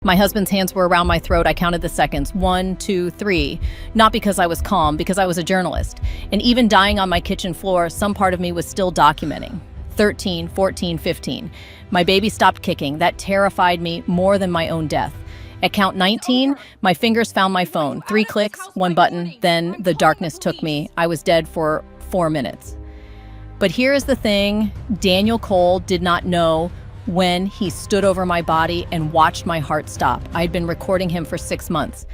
My husband's hands were around my throat. I counted the seconds. 1, 2, 3. Not because I was calm, because I was a journalist. And even dying on my kitchen floor, some part of me was still documenting. 13, 14, 15. My baby stopped kicking. That terrified me more than my own death. At count 19, my fingers found my phone. 3 clicks, 1 button, then the darkness took me. I was dead for 4 minutes. But here is the thing, Daniel Cole did not know when he stood over my body and watched my heart stop. I'd been recording him for 6 months.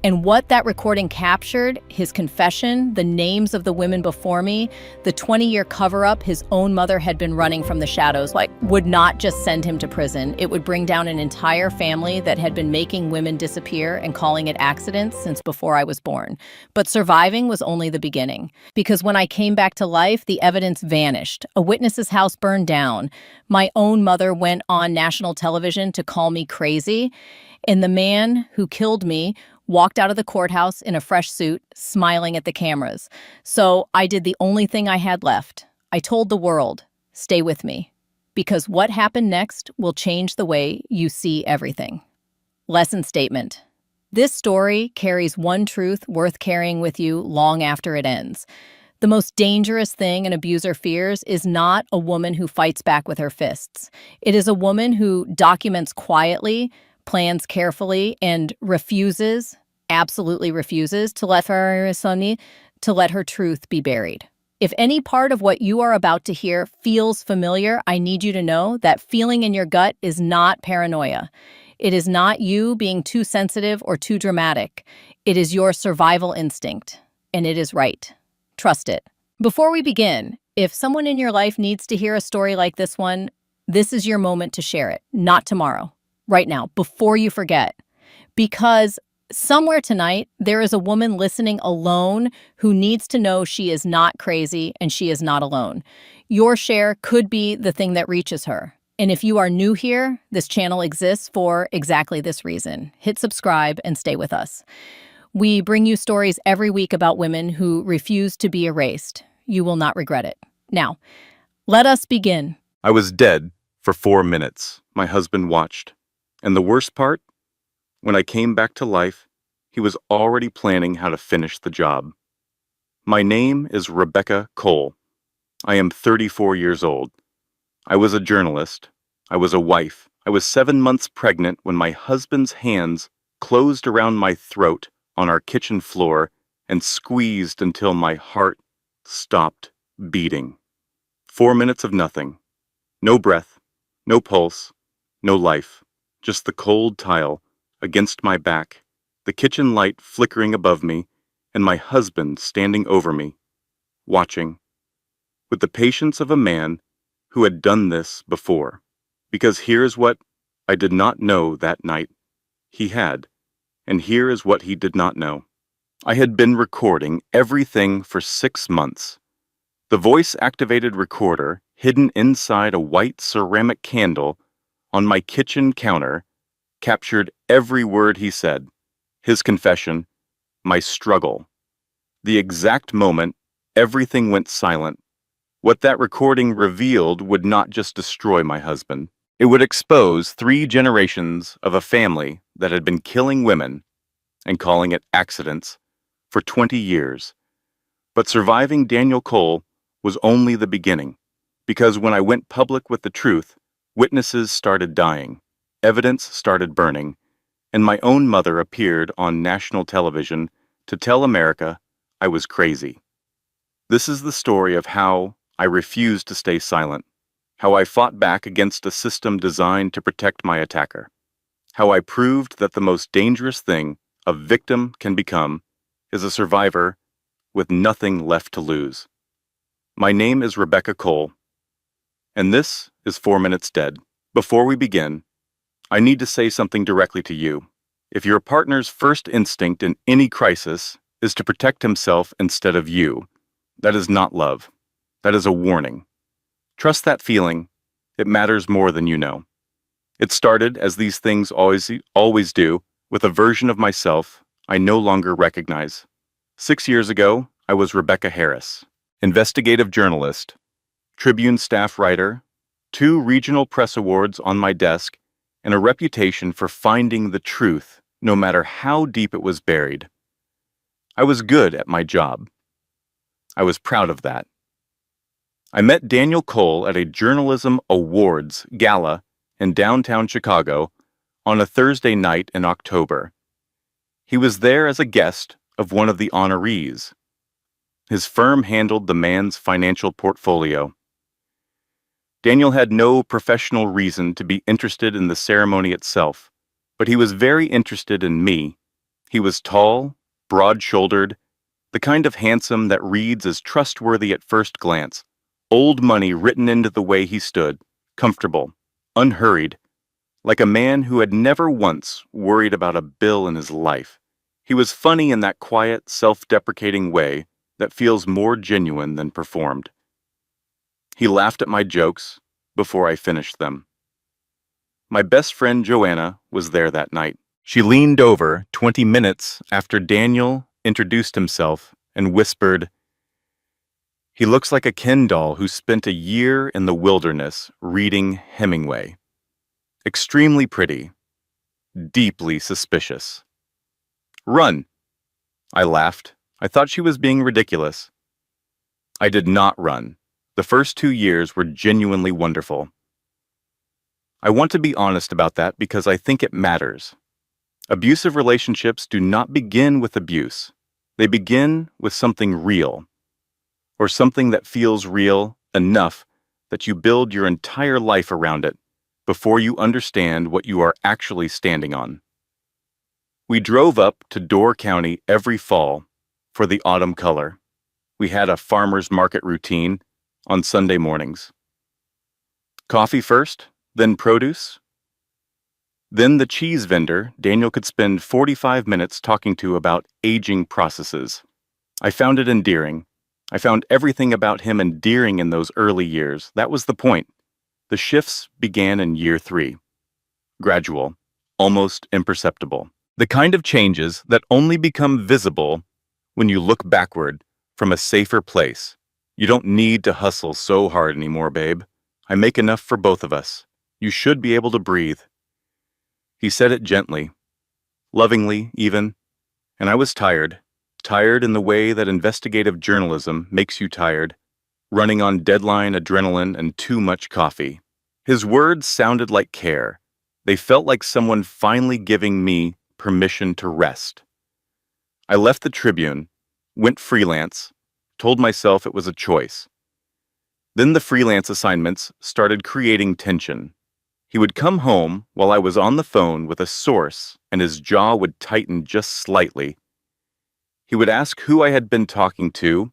And what that recording captured, his confession, the names of the women before me, the 20-year cover-up his own mother had been running from the shadows, would not just send him to prison. It would bring down an entire family that had been making women disappear and calling it accidents since before I was born. But surviving was only the beginning. Because when I came back to life, the evidence vanished. A witness's house burned down. My own mother went on national television to call me crazy. And the man who killed me walked out of the courthouse in a fresh suit, smiling at the cameras. So I did the only thing I had left. I told the world, stay with me, because what happened next will change the way you see everything. Lesson statement. This story carries one truth worth carrying with you long after it ends. The most dangerous thing an abuser fears is not a woman who fights back with her fists. It is a woman who documents quietly, plans carefully, and absolutely refuses, to let her truth be buried. If any part of what you are about to hear feels familiar, I need you to know that feeling in your gut is not paranoia. It is not you being too sensitive or too dramatic. It is your survival instinct, and it is right. Trust it. Before we begin, if someone in your life needs to hear a story like this one, this is your moment to share it, not tomorrow. Right now, before you forget. Because somewhere tonight, there is a woman listening alone who needs to know she is not crazy and she is not alone. Your share could be the thing that reaches her. And if you are new here, this channel exists for exactly this reason. Hit subscribe and stay with us. We bring you stories every week about women who refuse to be erased. You will not regret it. Now, let us begin. I was dead for 4 minutes. My husband watched. And the worst part? When I came back to life, he was already planning how to finish the job. My name is Rebecca Cole. I am 34 years old. I was a journalist. I was a wife. I was 7 months pregnant when my husband's hands closed around my throat on our kitchen floor and squeezed until my heart stopped beating. 4 minutes of nothing. No breath, no pulse, no life. Just the cold tile against my back, the kitchen light flickering above me, and my husband standing over me, watching, with the patience of a man who had done this before. Because here is what I did not know that night. He had, and here is what he did not know. I had been recording everything for 6 months. The voice-activated recorder, hidden inside a white ceramic candle on my kitchen counter, captured every word he said, his confession, my struggle. The exact moment everything went silent. What that recording revealed would not just destroy my husband. It would expose 3 generations of a family that had been killing women and calling it accidents for 20 years. But surviving Daniel Cole was only the beginning, because when I went public with the truth, witnesses started dying, evidence started burning, and my own mother appeared on national television to tell America I was crazy. This is the story of how I refused to stay silent, how I fought back against a system designed to protect my attacker, how I proved that the most dangerous thing a victim can become is a survivor with nothing left to lose. My name is Rebecca Cole, and this is 4 Minutes Dead. Before we begin, I need to say something directly to you. If your partner's first instinct in any crisis is to protect himself instead of you, that is not love. That is a warning. Trust that feeling. It matters more than you know. It started, as these things always do, with a version of myself I no longer recognize. 6 years ago, I was Rebecca Harris, investigative journalist, Tribune staff writer, 2 regional press awards on my desk, and a reputation for finding the truth, no matter how deep it was buried. I was good at my job. I was proud of that. I met Daniel Cole at a Journalism Awards gala in downtown Chicago on a Thursday night in October. He was there as a guest of one of the honorees. His firm handled the man's financial portfolio. Daniel had no professional reason to be interested in the ceremony itself, but he was very interested in me. He was tall, broad-shouldered, the kind of handsome that reads as trustworthy at first glance, old money written into the way he stood, comfortable, unhurried, like a man who had never once worried about a bill in his life. He was funny in that quiet, self-deprecating way that feels more genuine than performed. He laughed at my jokes before I finished them. My best friend Joanna was there that night. She leaned over 20 minutes after Daniel introduced himself and whispered, "He looks like a Ken doll who spent a year in the wilderness reading Hemingway. Extremely pretty, deeply suspicious." "Run!" I laughed. I thought she was being ridiculous. I did not run. The first 2 years were genuinely wonderful. I want to be honest about that because I think it matters. Abusive relationships do not begin with abuse. They begin with something real, or something that feels real enough that you build your entire life around it before you understand what you are actually standing on. We drove up to Door County every fall for the autumn color. We had a farmer's market routine on Sunday mornings. Coffee first, then produce, then the cheese vendor Daniel could spend 45 minutes talking to about aging processes. I found it endearing. I found everything about him endearing in those early years. That was the point. The shifts began in year 3. Gradual, almost imperceptible. The kind of changes that only become visible when you look backward from a safer place. "You don't need to hustle so hard anymore, babe. I make enough for both of us. You should be able to breathe." He said it gently, lovingly even, and I was tired. Tired in the way that investigative journalism makes you tired, running on deadline adrenaline and too much coffee. His words sounded like care. They felt like someone finally giving me permission to rest. I left the Tribune, went freelance, told myself it was a choice. Then the freelance assignments started creating tension. He would come home while I was on the phone with a source, and his jaw would tighten just slightly. He would ask who I had been talking to,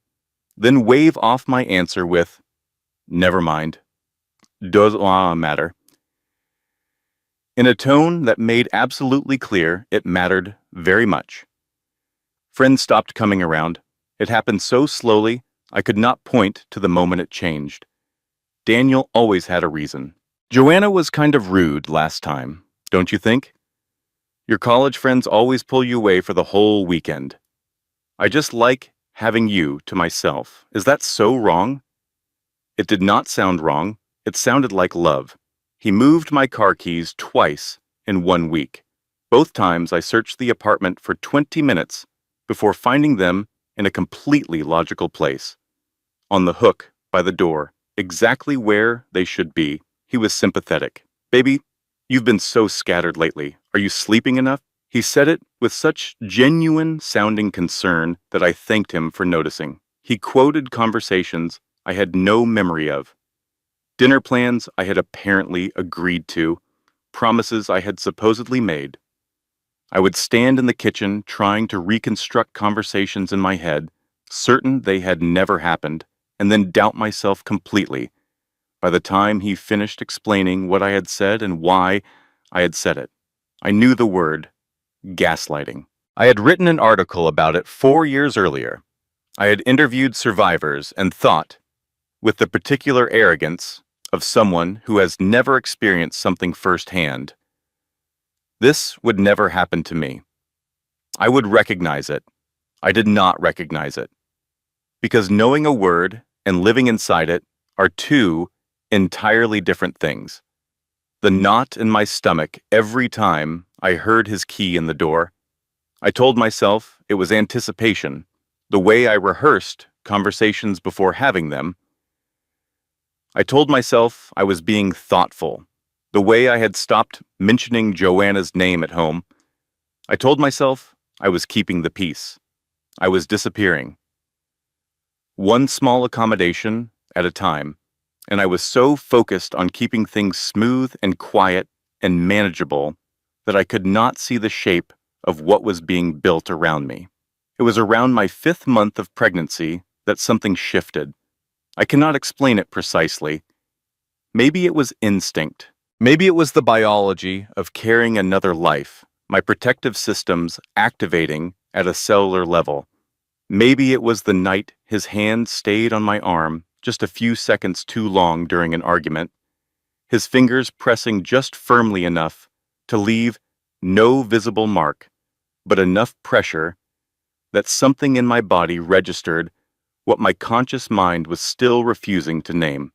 then wave off my answer with, "Never mind. Doesn't matter." In a tone that made absolutely clear it mattered very much. Friends stopped coming around. It happened so slowly, I could not point to the moment it changed. Daniel always had a reason. "Joanna was kind of rude last time, don't you think? Your college friends always pull you away for the whole weekend. I just like having you to myself. Is that so wrong?" It did not sound wrong. It sounded like love. He moved my car keys twice in 1 week. Both times I searched the apartment for 20 minutes before finding them in a completely logical place. On the hook by the door, exactly where they should be. He was sympathetic. "Baby, you've been so scattered lately. Are you sleeping enough?" He said it with such genuine-sounding concern that I thanked him for noticing. He quoted conversations I had no memory of. Dinner plans I had apparently agreed to. Promises I had supposedly made. I would stand in the kitchen trying to reconstruct conversations in my head, certain they had never happened, and then doubt myself completely. By the time he finished explaining what I had said and why I had said it, I knew the word: gaslighting. I had written an article about it 4 years earlier. I had interviewed survivors and thought, with the particular arrogance of someone who has never experienced something firsthand, this would never happen to me. I would recognize it. I did not recognize it. Because knowing a word and living inside it are two entirely different things. the knot in my stomach every time I heard his key in the door. I told myself it was anticipation, the way I rehearsed conversations before having them. I told myself I was being thoughtful, the way I had stopped mentioning Joanna's name at home. I told myself I was keeping the peace. I was disappearing. One small accommodation at a time, and I was so focused on keeping things smooth and quiet and manageable that I could not see the shape of what was being built around me. It was around my 5th month of pregnancy that something shifted. I cannot explain it precisely. Maybe it was instinct. Maybe it was the biology of carrying another life, my protective systems activating at a cellular level. Maybe it was the night his hand stayed on my arm just a few seconds too long during an argument, his fingers pressing just firmly enough to leave no visible mark, but enough pressure that something in my body registered what my conscious mind was still refusing to name.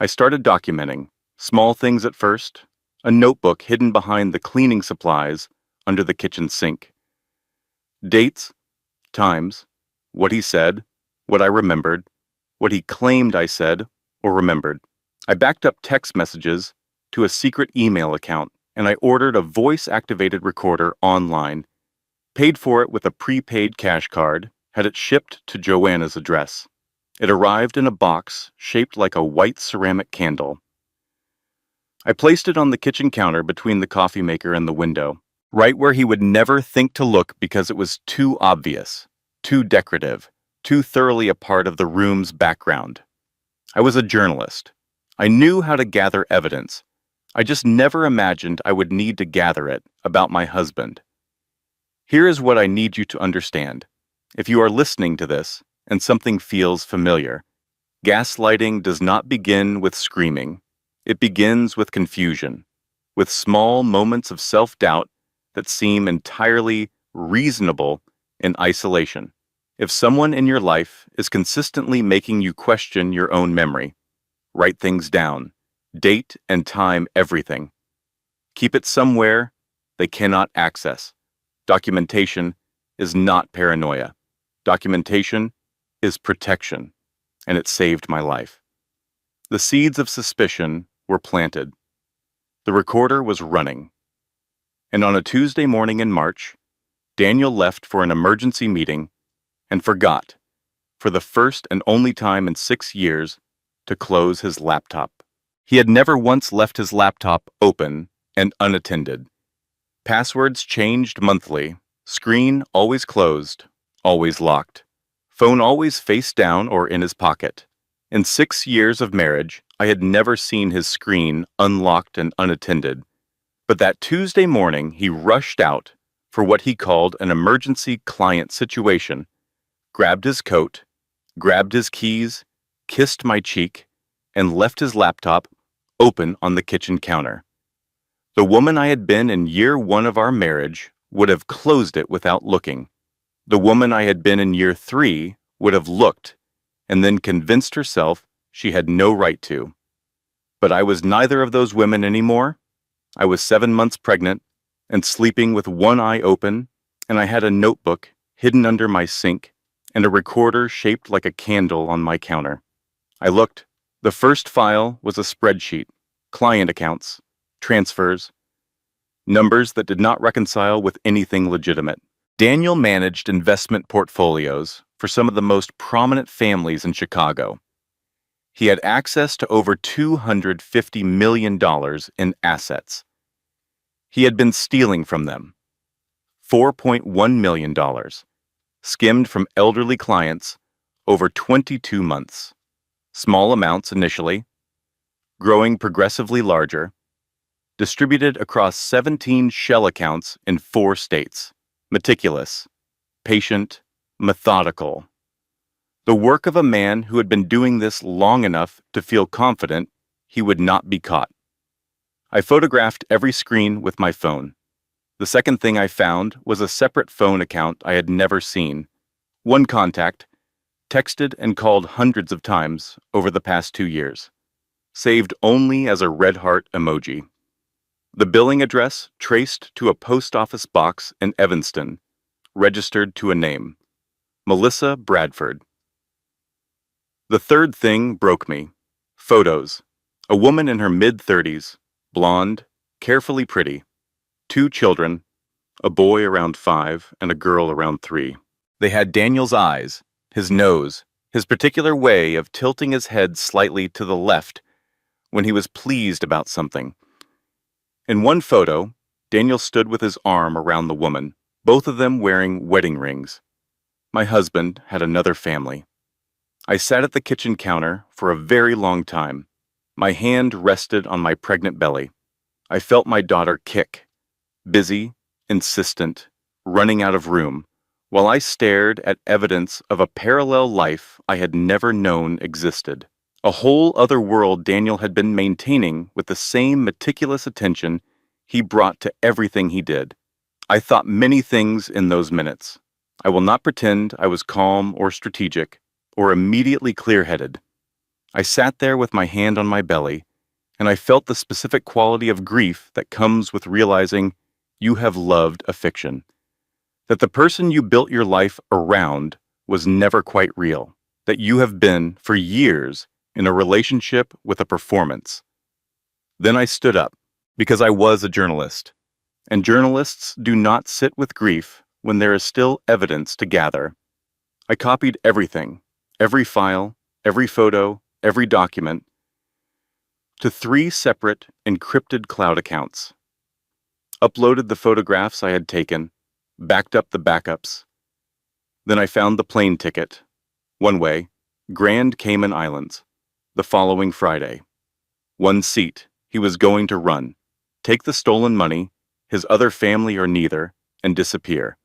I started documenting, small things at first, a notebook hidden behind the cleaning supplies under the kitchen sink. Dates, times, what he said, what I remembered, what he claimed I said or remembered. I backed up text messages to a secret email account, and I ordered a voice-activated recorder online, paid for it with a prepaid cash card, had it shipped to Joanna's address. It arrived in a box shaped like a white ceramic candle. I placed it on the kitchen counter between the coffee maker and the window, right where he would never think to look because it was too obvious, too decorative, too thoroughly a part of the room's background. I was a journalist. I knew how to gather evidence. I just never imagined I would need to gather it about my husband. Here is what I need you to understand. If you are listening to this and something feels familiar, gaslighting does not begin with screaming. It begins with confusion, with small moments of self-doubt that seem entirely reasonable in isolation. If someone in your life is consistently making you question your own memory, write things down, date and time everything. Keep it somewhere they cannot access. Documentation is not paranoia. Documentation is protection, and it saved my life. The seeds of suspicion were planted. The recorder was running. And on a Tuesday morning in March, Daniel left for an emergency meeting and forgot, for the first and only time in 6 years, to close his laptop. He had never once left his laptop open and unattended. Passwords changed monthly, screen always closed, always locked, phone always face down or in his pocket. In 6 years of marriage, I had never seen his screen unlocked and unattended. But that Tuesday morning, he rushed out for what he called an emergency client situation, grabbed his coat, grabbed his keys, kissed my cheek, and left his laptop open on the kitchen counter. The woman I had been in year 1 of our marriage would have closed it without looking. The woman I had been in year 3 would have looked and then convinced herself she had no right to. But I was neither of those women anymore. I was 7 months pregnant and sleeping with one eye open, and I had a notebook hidden under my sink and a recorder shaped like a candle on my counter. I looked. The first file was a spreadsheet, client accounts, transfers, numbers that did not reconcile with anything legitimate. Daniel managed investment portfolios for some of the most prominent families in Chicago. He had access to over $250 million in assets. He had been stealing from them. $4.1 million, skimmed from elderly clients over 22 months. Small amounts initially, growing progressively larger, distributed across 17 shell accounts in 4 states. Meticulous, patient, methodical. The work of a man who had been doing this long enough to feel confident he would not be caught. I photographed every screen with my phone. The second thing I found was a separate phone account I had never seen. One contact, texted and called hundreds of times over the past 2 years. Saved only as a red heart emoji. The billing address traced to a post office box in Evanston, registered to a name, Melissa Bradford. The third thing broke me. Photos. A woman in her mid-30s, blonde, carefully pretty. Two children, a boy around 5 and a girl around 3. They had Daniel's eyes, his nose, his particular way of tilting his head slightly to the left when he was pleased about something. In one photo, Daniel stood with his arm around the woman, both of them wearing wedding rings. My husband had another family. I sat at the kitchen counter for a very long time. My hand rested on my pregnant belly. I felt my daughter kick, busy, insistent, running out of room, while I stared at evidence of a parallel life I had never known existed. A whole other world Daniel had been maintaining with the same meticulous attention he brought to everything he did. I thought many things in those minutes. I will not pretend I was calm or strategic or immediately clear-headed. I sat there with my hand on my belly, and I felt the specific quality of grief that comes with realizing you have loved a fiction, that the person you built your life around was never quite real, that you have been, for years, in a relationship with a performance. Then I stood up, because I was a journalist, and journalists do not sit with grief when there is still evidence to gather. I copied everything, every file, every photo, every document, to 3 separate encrypted cloud accounts. Uploaded the photographs I had taken, backed up the backups. Then I found the plane ticket, one way, Grand Cayman Islands, the following Friday. 1 seat, he was going to run, take the stolen money, his other family or neither, and disappear.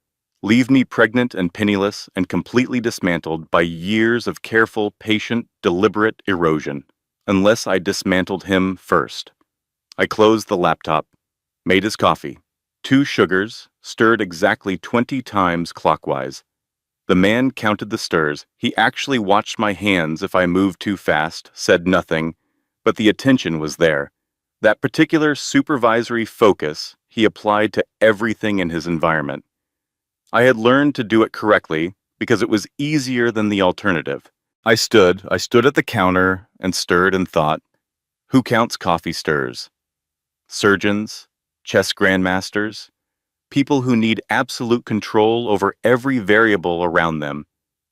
Leave me pregnant and penniless and completely dismantled by years of careful, patient, deliberate erosion, unless I dismantled him first. I closed the laptop, made his coffee, 2 sugars, stirred exactly 20 times clockwise. The man counted the stirs. He actually watched my hands if I moved too fast, said nothing, but the attention was there. That particular supervisory focus he applied to everything in his environment. I had learned to do it correctly because it was easier than the alternative. I stood at the counter and stirred and thought, who counts coffee stirs? Surgeons, chess grandmasters, people who need absolute control over every variable around them.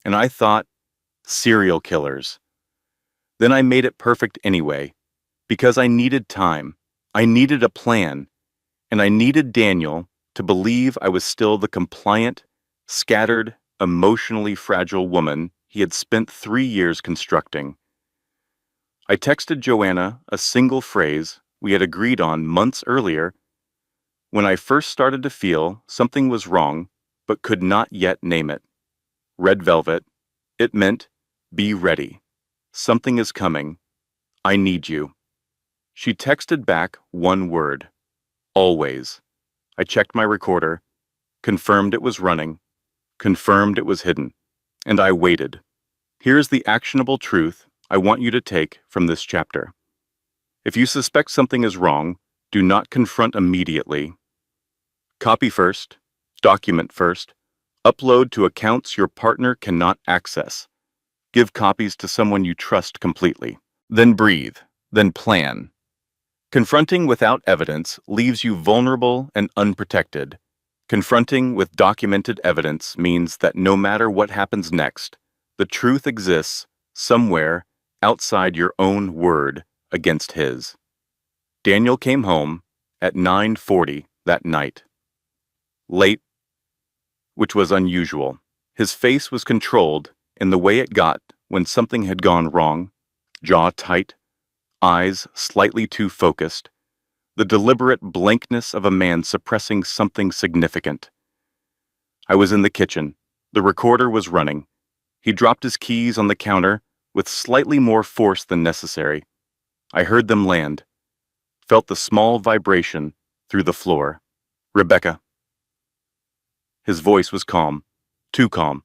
And I thought, serial killers. Then I made it perfect anyway, because I needed time, I needed a plan, and I needed Daniel to believe I was still the compliant, scattered, emotionally fragile woman he had spent 3 years constructing. I texted Joanna a single phrase we had agreed on months earlier when I first started to feel something was wrong but could not yet name it. Red velvet. It meant, be ready. Something is coming. I need you. She texted back one word. Always. I checked my recorder, confirmed it was running, confirmed it was hidden, and I waited. Here's the actionable truth I want you to take from this chapter. If you suspect something is wrong, do not confront immediately. Copy first, document first, upload to accounts your partner cannot access. Give copies to someone you trust completely. Then breathe, then plan. Confronting without evidence leaves you vulnerable and unprotected. Confronting with documented evidence means that no matter what happens next, the truth exists somewhere outside your own word against his. Daniel came home at 9:40 that night. Late, which was unusual. His face was controlled in the way it got when something had gone wrong, jaw tight, eyes slightly too focused, the deliberate blankness of a man suppressing something significant. I was in the kitchen. The recorder was running. He dropped his keys on the counter with slightly more force than necessary. I heard them land, felt the small vibration through the floor. Rebecca. His voice was calm, too calm.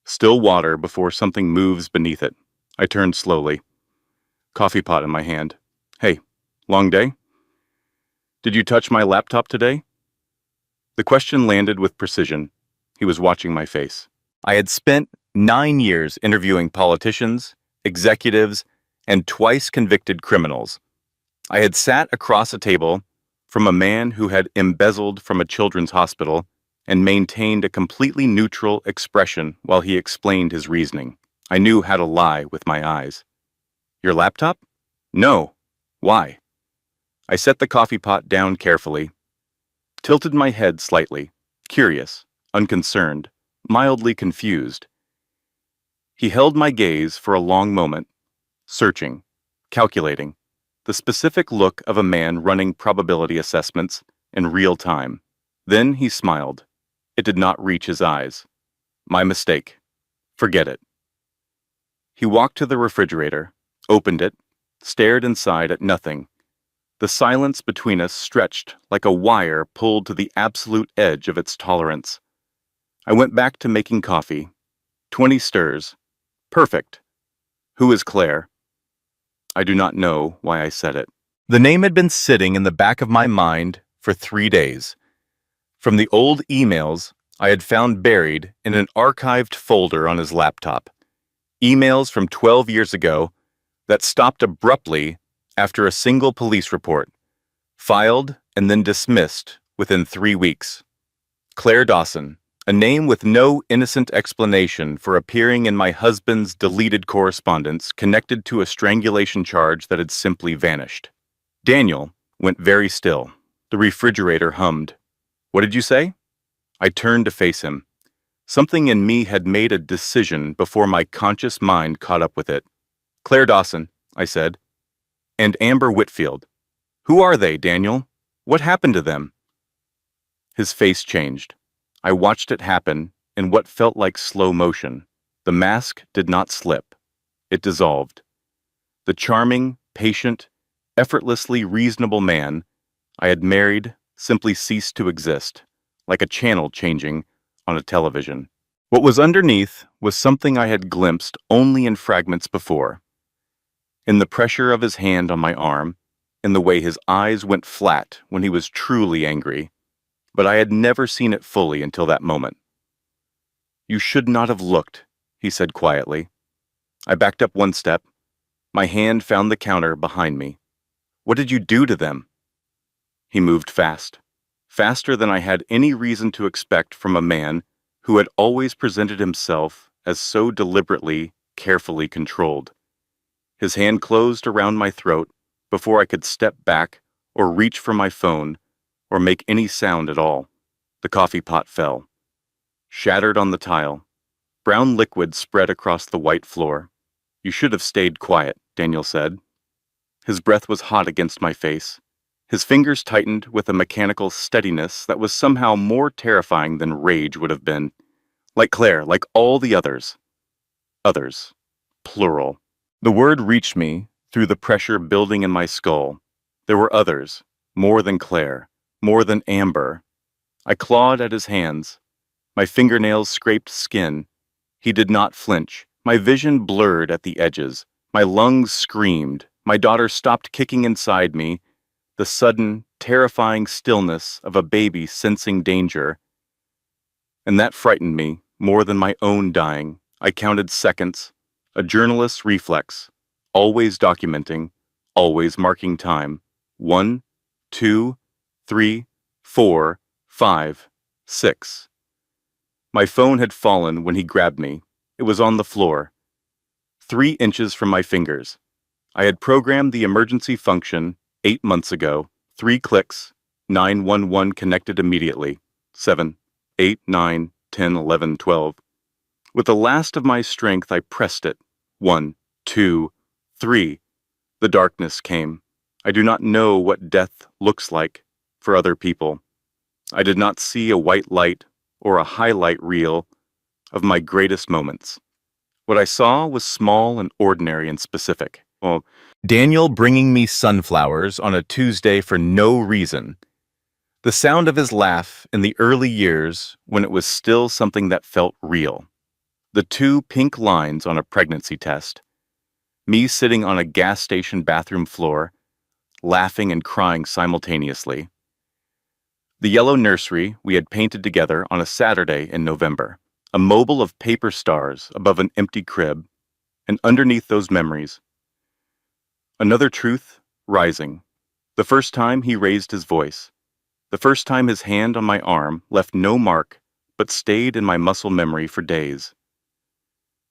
Still water before something moves beneath it. I turned slowly. Coffee pot in my hand. Hey, long day? Did you touch my laptop today? The question landed with precision. He was watching my face. I had spent 9 years interviewing politicians, executives, and twice convicted criminals. I had sat across a table from a man who had embezzled from a children's hospital and maintained a completely neutral expression while he explained his reasoning. I knew how to lie with my eyes. Your laptop? No. Why? I set the coffee pot down carefully, tilted my head slightly, curious, unconcerned, mildly confused. He held my gaze for a long moment, searching, calculating, the specific look of a man running probability assessments in real time. Then he smiled. It did not reach his eyes. My mistake. Forget it. He walked to the refrigerator, opened it, stared inside at nothing. The silence between us stretched like a wire pulled to the absolute edge of its tolerance. I went back to making coffee. 20 stirs. Perfect. Who is Claire? I do not know why I said it. The name had been sitting in the back of my mind for 3 days. From the old emails I had found buried in an archived folder on his laptop. Emails from 12 years ago that stopped abruptly after a single police report, filed and then dismissed within 3 weeks. Claire Dawson, a name with no innocent explanation for appearing in my husband's deleted correspondence connected to a strangulation charge that had simply vanished. Daniel went very still. The refrigerator hummed. What did you say? I turned to face him. Something in me had made a decision before my conscious mind caught up with it. Claire Dawson, I said. And Amber Whitfield. Who are they, Daniel? What happened to them? His face changed. I watched it happen in what felt like slow motion. The mask did not slip. It dissolved. The charming, patient, effortlessly reasonable man I had married simply ceased to exist, like a channel changing on a television. What was underneath was something I had glimpsed only in fragments before. In the pressure of his hand on my arm, in the way his eyes went flat when he was truly angry, but I had never seen it fully until that moment. You should not have looked, he said quietly. I backed up one step. My hand found the counter behind me. What did you do to them? He moved fast, faster than I had any reason to expect from a man who had always presented himself as so deliberately, carefully controlled. His hand closed around my throat before I could step back or reach for my phone or make any sound at all. The coffee pot fell, shattered on the tile. Brown liquid spread across the white floor. You should have stayed quiet, Daniel said. His breath was hot against my face. His fingers tightened with a mechanical steadiness that was somehow more terrifying than rage would have been. Like Claire, like all the others. Others. Plural. The word reached me through the pressure building in my skull. There were others, more than Claire, more than Amber. I clawed at his hands. My fingernails scraped skin. He did not flinch. My vision blurred at the edges. My lungs screamed. My daughter stopped kicking inside me. The sudden, terrifying stillness of a baby sensing danger. And that frightened me more than my own dying. I counted seconds. A journalist's reflex. Always documenting. Always marking time. 1, 2, 3, 4, 5, 6. My phone had fallen when he grabbed me. It was on the floor, 3 inches from my fingers. I had programmed the emergency function 8 months ago. 3 clicks, 911 connected immediately. 7, 8, 9, 10, 11, 12. With the last of my strength, I pressed it. 1, 2, 3. The darkness came. I do not know what death looks like for other people. I did not see a white light or a highlight reel of my greatest moments. What I saw was small and ordinary and specific. Well, Daniel bringing me sunflowers on a Tuesday for no reason. The sound of his laugh in the early years when it was still something that felt real. The 2 pink lines on a pregnancy test. Me sitting on a gas station bathroom floor, laughing and crying simultaneously. The yellow nursery we had painted together on a Saturday in November, a mobile of paper stars above an empty crib, and underneath those memories, another truth rising. The first time he raised his voice, the first time his hand on my arm left no mark but stayed in my muscle memory for days.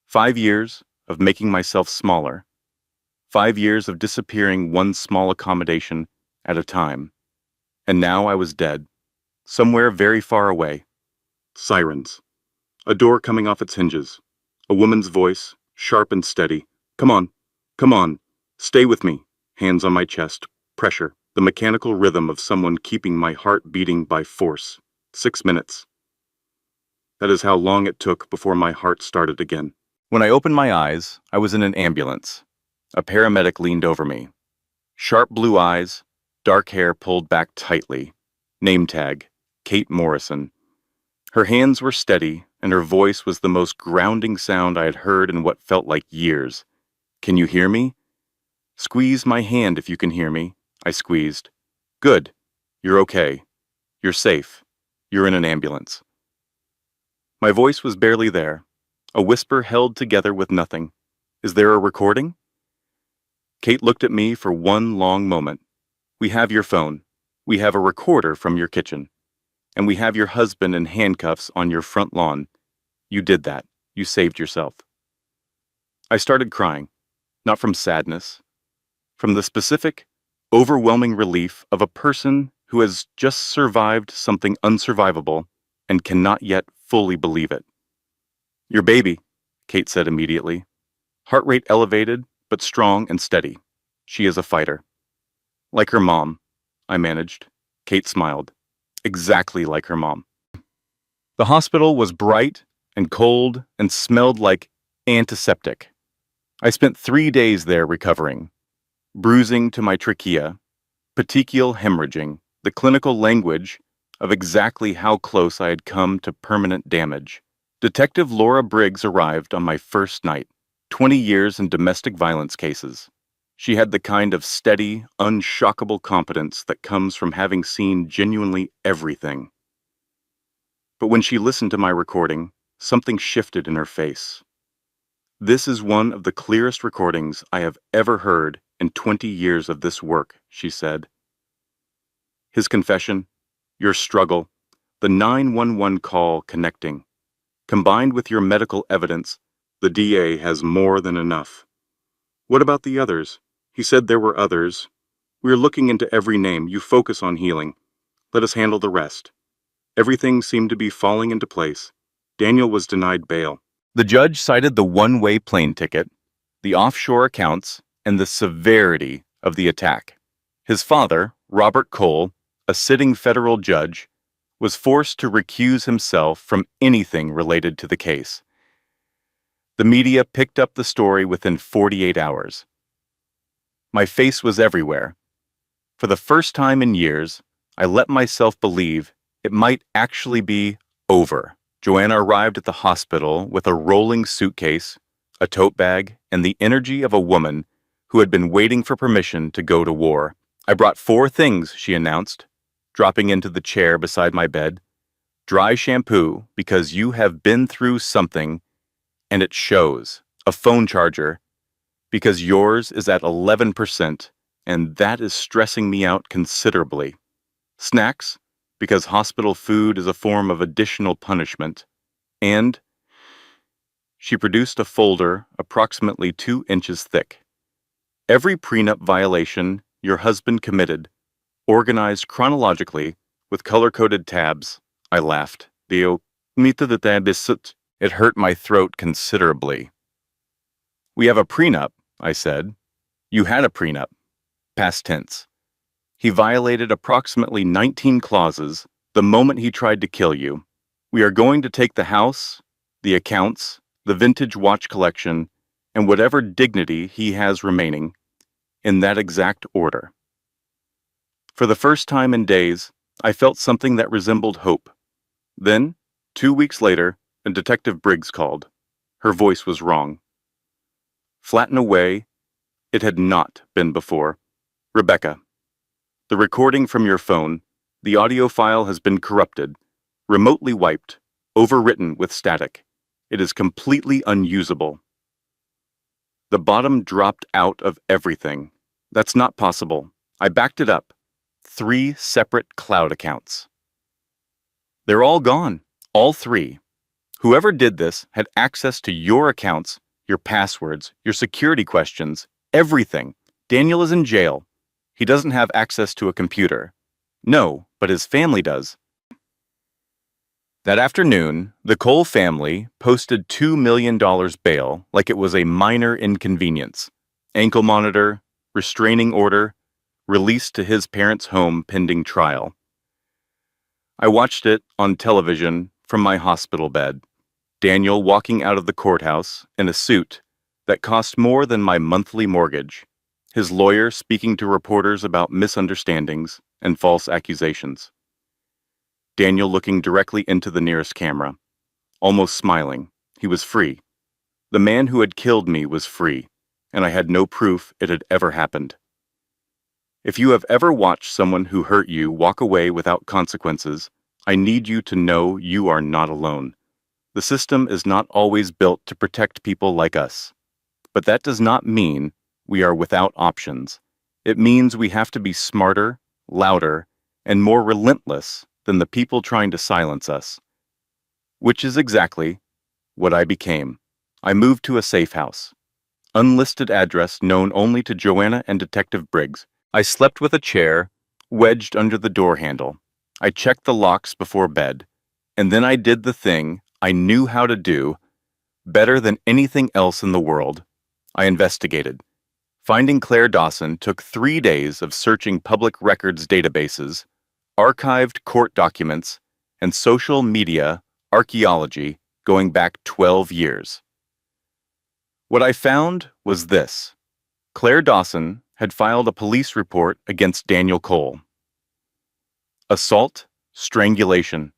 5 years of making myself smaller, 5 years of disappearing one small accommodation at a time, and now I was dead, somewhere very far away. Sirens. A door coming off its hinges. A woman's voice, sharp and steady. Come on, come on, stay with me. Hands on my chest, pressure, the mechanical rhythm of someone keeping my heart beating by force. 6 minutes. That is how long it took before my heart started again. When I opened my eyes, I was in an ambulance. A paramedic leaned over me. Sharp blue eyes, dark hair pulled back tightly. Name tag, Kate Morrison. Her hands were steady, and her voice was the most grounding sound I had heard in what felt like years. Can you hear me? Squeeze my hand if you can hear me. I squeezed. Good. You're okay. You're safe. You're in an ambulance. My voice was barely there, a whisper held together with nothing. Is there a recording? Kate looked at me for one long moment. We have your phone. We have a recorder from your kitchen. And we have your husband in handcuffs on your front lawn. You did that. You saved yourself. I started crying, not from sadness, from the specific, overwhelming relief of a person who has just survived something unsurvivable and cannot yet fully believe it. Your baby, Kate said immediately. Heart rate elevated, but strong and steady. She is a fighter. Like her mom, I managed. Kate smiled. Exactly like her mom. The hospital was bright and cold and smelled like antiseptic. I spent 3 days there recovering. Bruising to my trachea, petechial hemorrhaging, the clinical language of exactly how close I had come to permanent damage. Detective Laura Briggs arrived on my first night, 20 years in domestic violence cases. She had the kind of steady, unshockable competence that comes from having seen genuinely everything. But when she listened to my recording, something shifted in her face. This is one of the clearest recordings I have ever heard in 20 years of this work, she said. His confession, your struggle, the 911 call connecting. Combined with your medical evidence, the DA has more than enough. What about the others? He said there were others. We are looking into every name. You focus on healing. Let us handle the rest. Everything seemed to be falling into place. Daniel was denied bail. The judge cited the one-way plane ticket, the offshore accounts, and the severity of the attack. His father, Robert Cole, a sitting federal judge, was forced to recuse himself from anything related to the case. The media picked up the story within 48 hours. My face was everywhere. For the first time in years, I let myself believe it might actually be over. Joanna arrived at the hospital with a rolling suitcase, a tote bag, and the energy of a woman who had been waiting for permission to go to war. I brought 4 things, she announced, dropping into the chair beside my bed. Dry shampoo, because you have been through something, and it shows. A phone charger, because yours is at 11%, and that is stressing me out considerably. Snacks, because hospital food is a form of additional punishment. And she produced a folder approximately 2 inches thick. Every prenup violation your husband committed, organized chronologically with color-coded tabs. I laughed. It hurt my throat considerably. We have a prenup, I said. You had a prenup. Past tense. He violated approximately 19 clauses the moment he tried to kill you. We are going to take the house, the accounts, the vintage watch collection, and whatever dignity he has remaining, in that exact order. For the first time in days, I felt something that resembled hope. Then, 2 weeks later, Detective Briggs called. Her voice was wrong. Flat and away, it had not been before. Rebecca, the recording from your phone, The audio file has been corrupted, remotely wiped, overwritten with static. It is completely unusable. The bottom dropped out of everything. That's not possible. I backed it up. 3 separate cloud accounts. They're all gone. All 3. Whoever did this had access to your accounts, your passwords, your security questions, everything. Daniel is in jail. He doesn't have access to a computer. No, but his family does. That afternoon, the Cole family posted $2 million bail like it was a minor inconvenience. Ankle monitor, restraining order, released to his parents' home pending trial. I watched it on television from my hospital bed. Daniel walking out of the courthouse in a suit that cost more than my monthly mortgage. His lawyer speaking to reporters about misunderstandings and false accusations. Daniel looking directly into the nearest camera, almost smiling. He was free. The man who had killed me was free, and I had no proof it had ever happened. If you have ever watched someone who hurt you walk away without consequences, I need you to know you are not alone. The system is not always built to protect people like us. But that does not mean we are without options. It means we have to be smarter, louder, and more relentless than the people trying to silence us. Which is exactly what I became. I moved to a safe house. Unlisted address known only to Joanna and Detective Briggs. I slept with a chair wedged under the door handle. I checked the locks before bed. And then I did the thing I knew how to do better than anything else in the world. I investigated. Finding Claire Dawson took 3 days of searching public records databases, archived court documents, and social media archaeology going back 12 years. What I found was this. Claire Dawson had filed a police report against Daniel Cole. Assault, strangulation.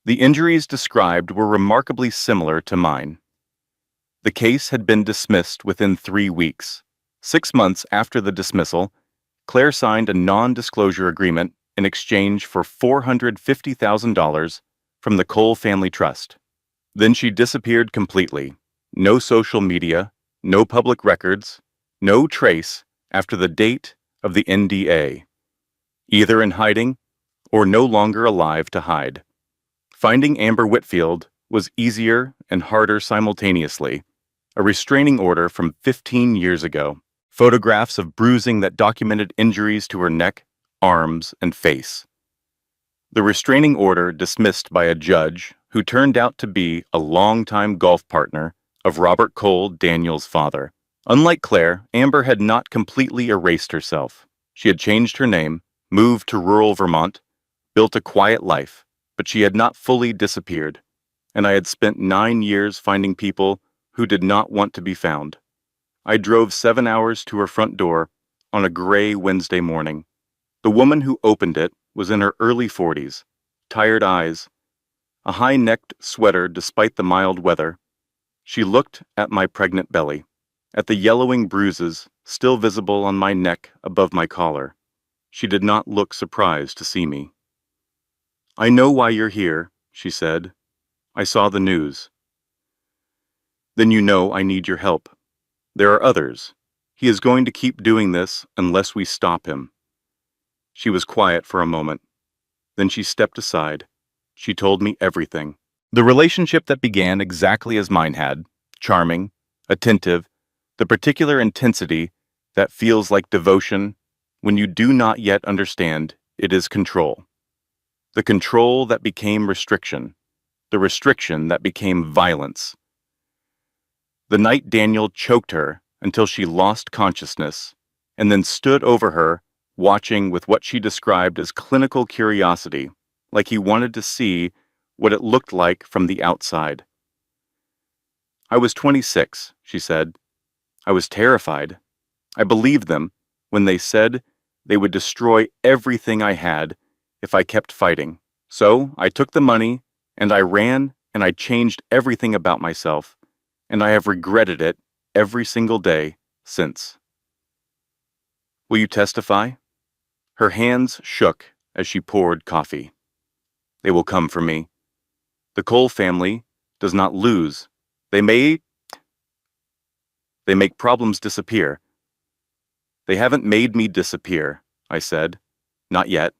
The injuries described were remarkably similar to mine. The case had been dismissed within 3 weeks. 6 months after the dismissal, Claire signed a non-disclosure agreement in exchange for $450,000 from the Cole Family Trust. Then she disappeared completely. No social media, no public records, no trace after the date of the NDA. Either in hiding or no longer alive to hide. Finding Amber Whitfield was easier and harder simultaneously. A restraining order from 15 years ago. Photographs of bruising that documented injuries to her neck, arms, and face. The restraining order dismissed by a judge who turned out to be a longtime golf partner of Robert Cole, Daniel's father. Unlike Claire, Amber had not completely erased herself. She had changed her name, moved to rural Vermont, built a quiet life, but she had not fully disappeared. And I had spent 9 years finding people who did not want to be found. I drove 7 hours to her front door on a gray Wednesday morning. The woman who opened it was in her early 40s, tired eyes, a high-necked sweater despite the mild weather. She looked at my pregnant belly, at the yellowing bruises still visible on my neck above my collar. She did not look surprised to see me. "I know why you're here," she said. "I saw the news." "Then you know I need your help. There are others. He is going to keep doing this unless we stop him." She was quiet for a moment. Then she stepped aside. She told me everything. The relationship that began exactly as mine had, charming, attentive, the particular intensity that feels like devotion when you do not yet understand it is control. The control that became restriction. The restriction that became violence. The night Daniel choked her until she lost consciousness, and then stood over her, watching with what she described as clinical curiosity, like he wanted to see what it looked like from the outside. "I was 26, she said. "I was terrified. I believed them when they said they would destroy everything I had if I kept fighting. So I took the money, and I ran, and I changed everything about myself. And I have regretted it every single day since." "Will you testify?" Her hands shook as she poured coffee. They will come for me. The Cole family does not lose. They make problems disappear. They haven't made me disappear, I said. Not yet.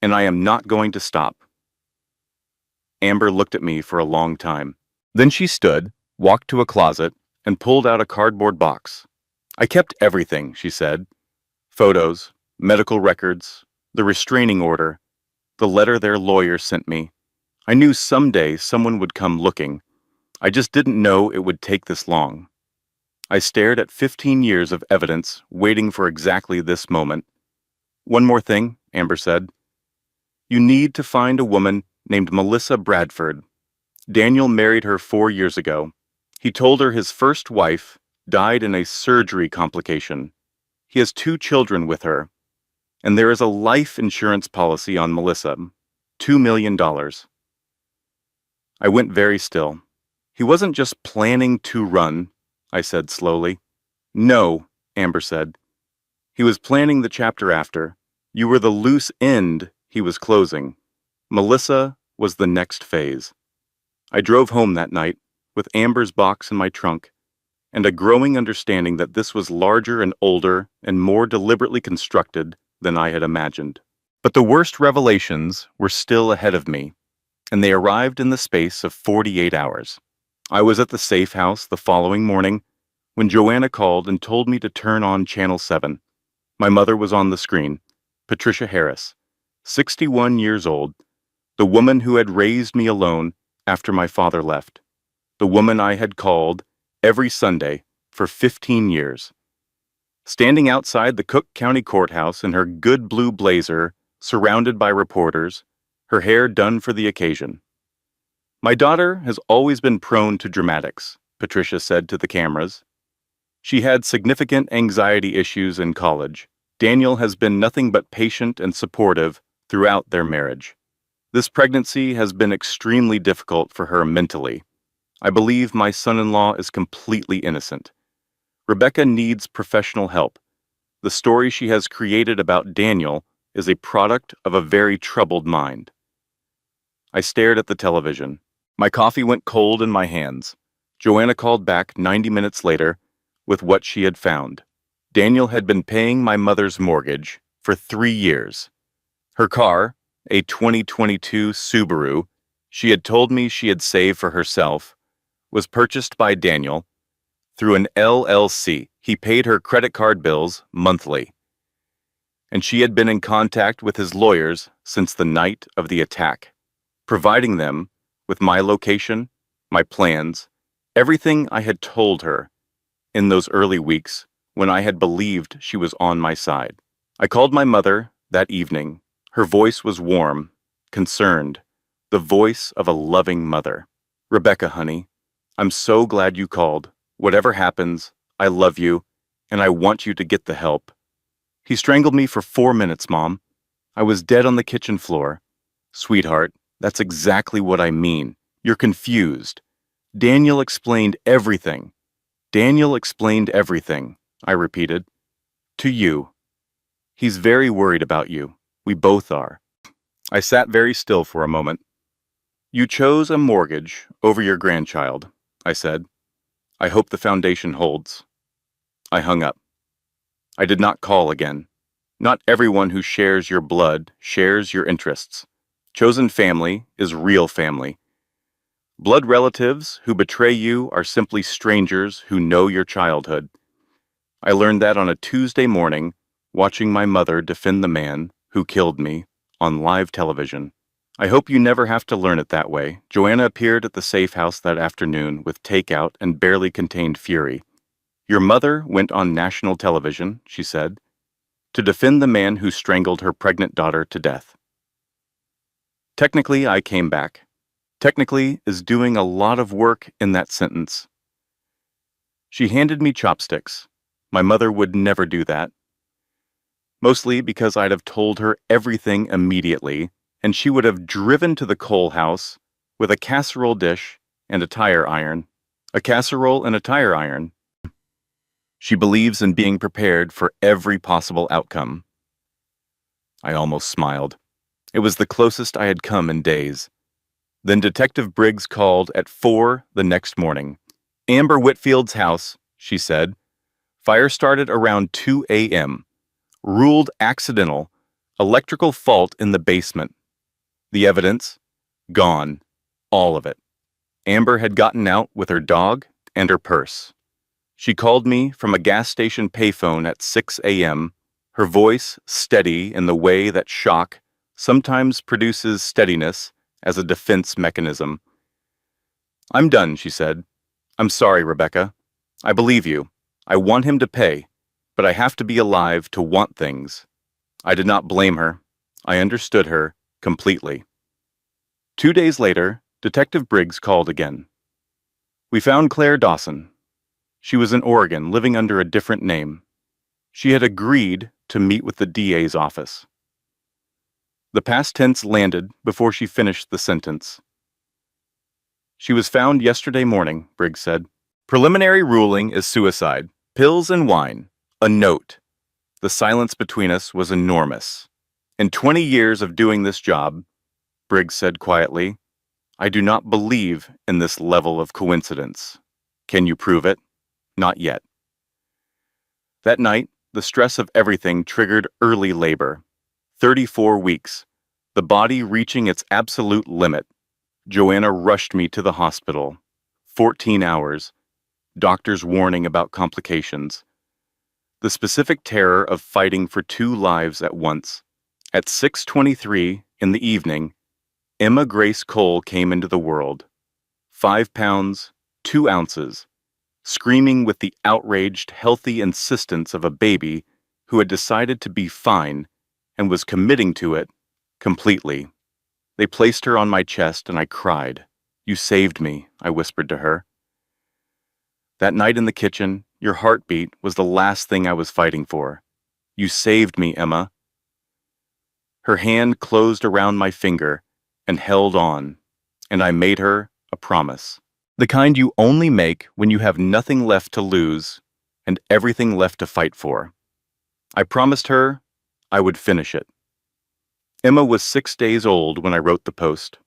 And I am not going to stop. Amber looked at me for a long time. Then she stood, walked to a closet, and pulled out a cardboard box. I kept everything, she said. Photos, medical records, the restraining order, the letter their lawyer sent me. I knew someday someone would come looking. I just didn't know it would take this long. I stared at 15 years of evidence, waiting for exactly this moment. One more thing, Amber said. You need to find a woman named Melissa Bradford. Daniel married her 4 years ago. He told her his first wife died in a surgery complication. He has 2 children with her. And there is a life insurance policy on Melissa. $2 million. I went very still. He wasn't just planning to run, I said slowly. No, Amber said. He was planning the chapter after. You were the loose end he was closing. Melissa was the next phase. I drove home that night, with Amber's box in my trunk, and a growing understanding that this was larger and older and more deliberately constructed than I had imagined. But the worst revelations were still ahead of me, and they arrived in the space of 48 hours. I was at the safe house the following morning when Joanna called and told me to turn on Channel 7. My mother was on the screen, Patricia Harris, 61 years old, the woman who had raised me alone after my father left, the woman I had called every Sunday for 15 years. Standing outside the Cook County Courthouse in her good blue blazer, surrounded by reporters, her hair done for the occasion. My daughter has always been prone to dramatics, Patricia said to the cameras. She had significant anxiety issues in college. Daniel has been nothing but patient and supportive throughout their marriage. This pregnancy has been extremely difficult for her mentally. I believe my son-in-law is completely innocent. Rebecca needs professional help. The story she has created about Daniel is a product of a very troubled mind. I stared at the television. My coffee went cold in my hands. Joanna called back 90 minutes later with what she had found. Daniel had been paying my mother's mortgage for 3 years. Her car, a 2022 Subaru, she had told me she had saved for herself, was purchased by Daniel through an LLC. He paid her credit card bills monthly. And she had been in contact with his lawyers since the night of the attack, providing them with my location, my plans, everything I had told her in those early weeks when I had believed she was on my side. I called my mother that evening. Her voice was warm, concerned, the voice of a loving mother. Rebecca, honey, I'm so glad you called. Whatever happens, I love you, and I want you to get the help. He strangled me for 4 minutes, Mom. I was dead on the kitchen floor. Sweetheart, that's exactly what I mean. You're confused. Daniel explained everything. Daniel explained everything, I repeated. To you. He's very worried about you. We both are. I sat very still for a moment. You chose a mortgage over your grandchild, I said. I hope the foundation holds. I hung up. I did not call again. Not everyone who shares your blood shares your interests. Chosen family is real family. Blood relatives who betray you are simply strangers who know your childhood. I learned that on a Tuesday morning, watching my mother defend the man who killed me on live television. I hope you never have to learn it that way. Joanna appeared at the safe house that afternoon with takeout and barely contained fury. Your mother went on national television, she said, to defend the man who strangled her pregnant daughter to death. Technically, I came back. Technically is doing a lot of work in that sentence. She handed me chopsticks. My mother would never do that. Mostly because I'd have told her everything immediately, and she would have driven to the Cole house with a casserole dish and a tire iron. A casserole and a tire iron. She believes in being prepared for every possible outcome. I almost smiled. It was the closest I had come in days. Then Detective Briggs called at 4 the next morning. Amber Whitfield's house, she said. Fire started around 2 a.m. Ruled accidental. Electrical fault in the basement. The evidence? Gone. All of it. Amber had gotten out with her dog and her purse. She called me from a gas station payphone at 6 a.m., her voice steady in the way that shock sometimes produces steadiness as a defense mechanism. "I'm done," she said. "I'm sorry, Rebecca. I believe you. I want him to pay, but I have to be alive to want things." I did not blame her. I understood her completely. 2 days later, Detective Briggs called again. "We found Claire Dawson. She was in Oregon, living under a different name. She had agreed to meet with the DA's office." The past tense landed before she finished the sentence. "She was found yesterday morning," Briggs said. "Preliminary ruling is suicide. Pills and wine. A note." The silence between us was enormous. "In 20 years of doing this job," Briggs said quietly, "I do not believe in this level of coincidence. Can you prove it? Not yet." That night, the stress of everything triggered early labor. 34 weeks. The body reaching its absolute limit. Joanna rushed me to the hospital. 14 hours. Doctors warning about complications. The specific terror of fighting for 2 lives at once. At 6:23 in the evening, Emma Grace Cole came into the world. 5 pounds, 2 ounces, screaming with the outraged, healthy insistence of a baby who had decided to be fine and was committing to it completely. They placed her on my chest and I cried. "You saved me," I whispered to her. That night in the kitchen, your heartbeat was the last thing I was fighting for. "You saved me, Emma." Her hand closed around my finger and held on, and I made her a promise. The kind you only make when you have nothing left to lose and everything left to fight for. I promised her I would finish it. Emma was 6 days old when I wrote the post.